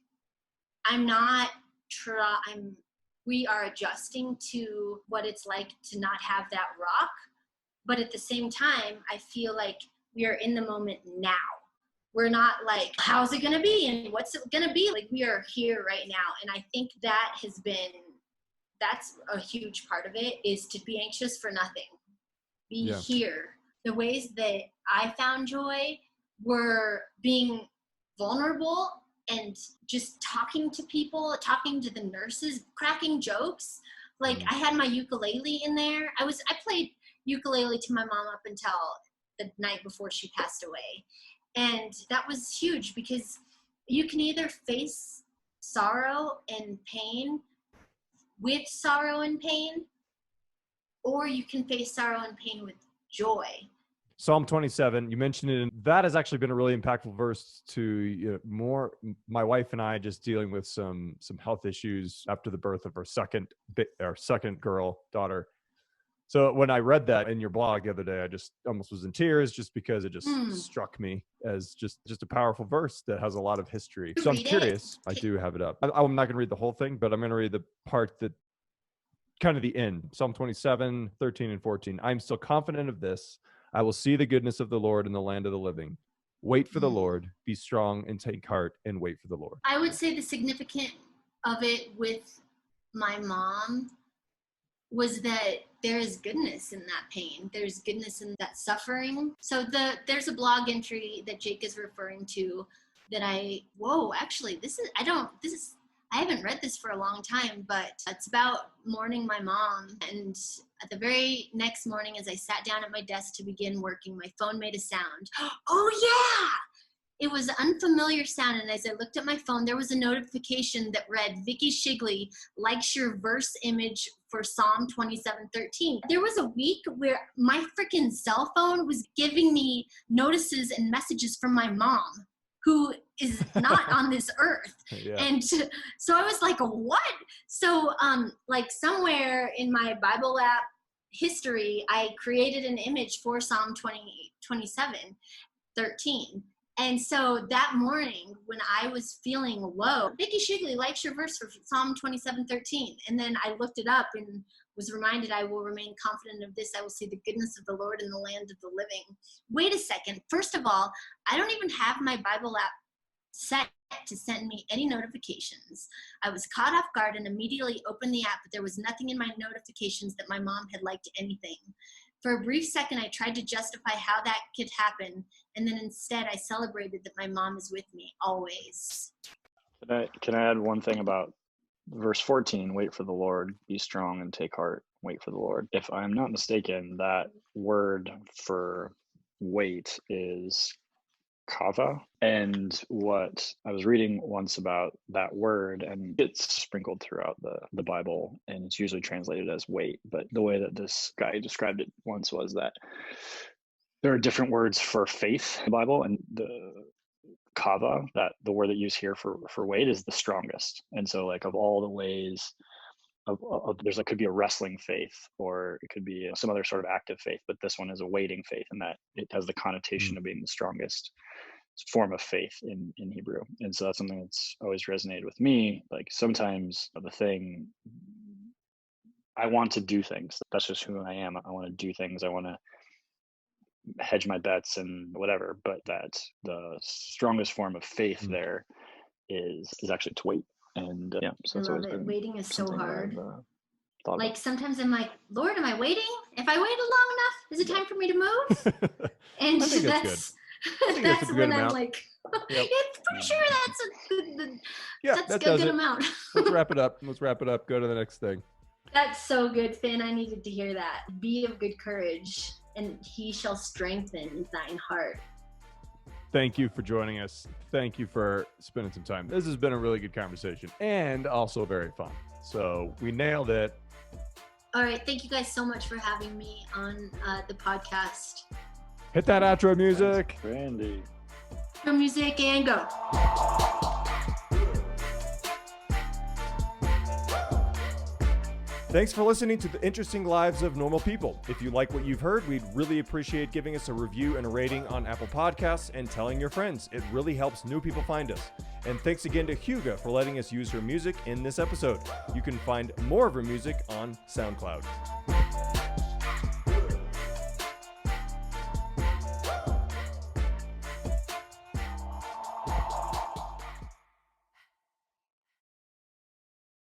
we are adjusting to what it's like to not have that rock. But at the same time, I feel like we are in the moment now. We're not like, how's it gonna be? And what's it gonna be? Like, we are here right now. And I think that's a huge part of it, is to be anxious for nothing. Be here. The ways that I found joy were being vulnerable and just talking to people, talking to the nurses, cracking jokes. Like, I had my ukulele in there. I played ukulele to my mom up until the night before she passed away. And that was huge, because you can either face sorrow and pain with sorrow and pain, or you can face sorrow and pain with joy. Psalm 27, you mentioned it, and that has actually been a really impactful verse to my wife and I just dealing with some health issues after the birth of our second daughter. So when I read that in your blog the other day, I just almost was in tears, just because it just struck me as just a powerful verse that has a lot of history. So I'm curious. I do have it up. I'm not going to read the whole thing, but I'm going to read the part that kind of the end. Psalm 27, 13 and 14. I'm still confident of this. I will see the goodness of the Lord in the land of the living. Wait for the Lord. Be strong and take heart and wait for the Lord. I would say the significance of it with my mom was that there is goodness in that pain. There's goodness in that suffering. So there's a blog entry that Jake is referring to that I haven't read this for a long time, but it's about mourning my mom. And at the very next morning, as I sat down at my desk to begin working, my phone made a sound. Oh yeah! It was an unfamiliar sound, and as I looked at my phone, there was a notification that read, Brandi Shigley likes your verse image for Psalm 27:13. There was a week where my freaking cell phone was giving me notices and messages from my mom, who is not on this earth. Yeah. And so I was like, what? So like somewhere in my Bible app history, I created an image for Psalm 27:13. And so that morning when I was feeling low, Brandi Shigley likes your verse for Psalm 27:13. And then I looked it up and was reminded, I will remain confident of this. I will see the goodness of the Lord in the land of the living. Wait a second. First of all, I don't even have my Bible app set to send me any notifications. I was caught off guard and immediately opened the app, but there was nothing in my notifications that my mom had liked anything. For a brief second, I tried to justify how that could happen, and then instead I celebrated that my mom is with me always. Can I add one thing about verse 14? Wait for the Lord, be strong and take heart, wait for the Lord. If I'm not mistaken, that word for wait is kava. And what I was reading once about that word, and it's sprinkled throughout the Bible, and it's usually translated as wait. But the way that this guy described it once was that there are different words for faith in the Bible, and the kava, that the word that you use here for wait, is the strongest. And so, like, of all the ways of there's could be a wrestling faith, or it could be some other sort of active faith, but this one is a waiting faith, and that it has the connotation of being the strongest form of faith in Hebrew. And so that's something that's always resonated with me. Like, sometimes the thing, I want to do things. That's just who I am. I want to do things. I want to hedge my bets and whatever, but that the strongest form of faith there is actually to wait. And so I it's love always it. been Waiting is so hard. Like about. Sometimes I'm like, Lord, am I waiting? If I waited long enough, is it time for me to move? And I think that's that's when I'm amount. like, Yep. it's pretty sure that's a good amount. Let's wrap it up. Go to the next thing. That's so good, Finn. I needed to hear that. Be of good courage, and he shall strengthen thine heart. Thank you for joining us. Thank you for spending some time. This has been a really good conversation and also very fun. So we nailed it. All right. Thank you guys so much for having me on the podcast. Hit that outro music. Brandi. Outro music and go. Thanks for listening to the Interesting Lives of Normal People. If you like what you've heard, we'd really appreciate giving us a review and a rating on Apple Podcasts and telling your friends. It really helps new people find us. And thanks again to Huga for letting us use her music in this episode. You can find more of her music on SoundCloud.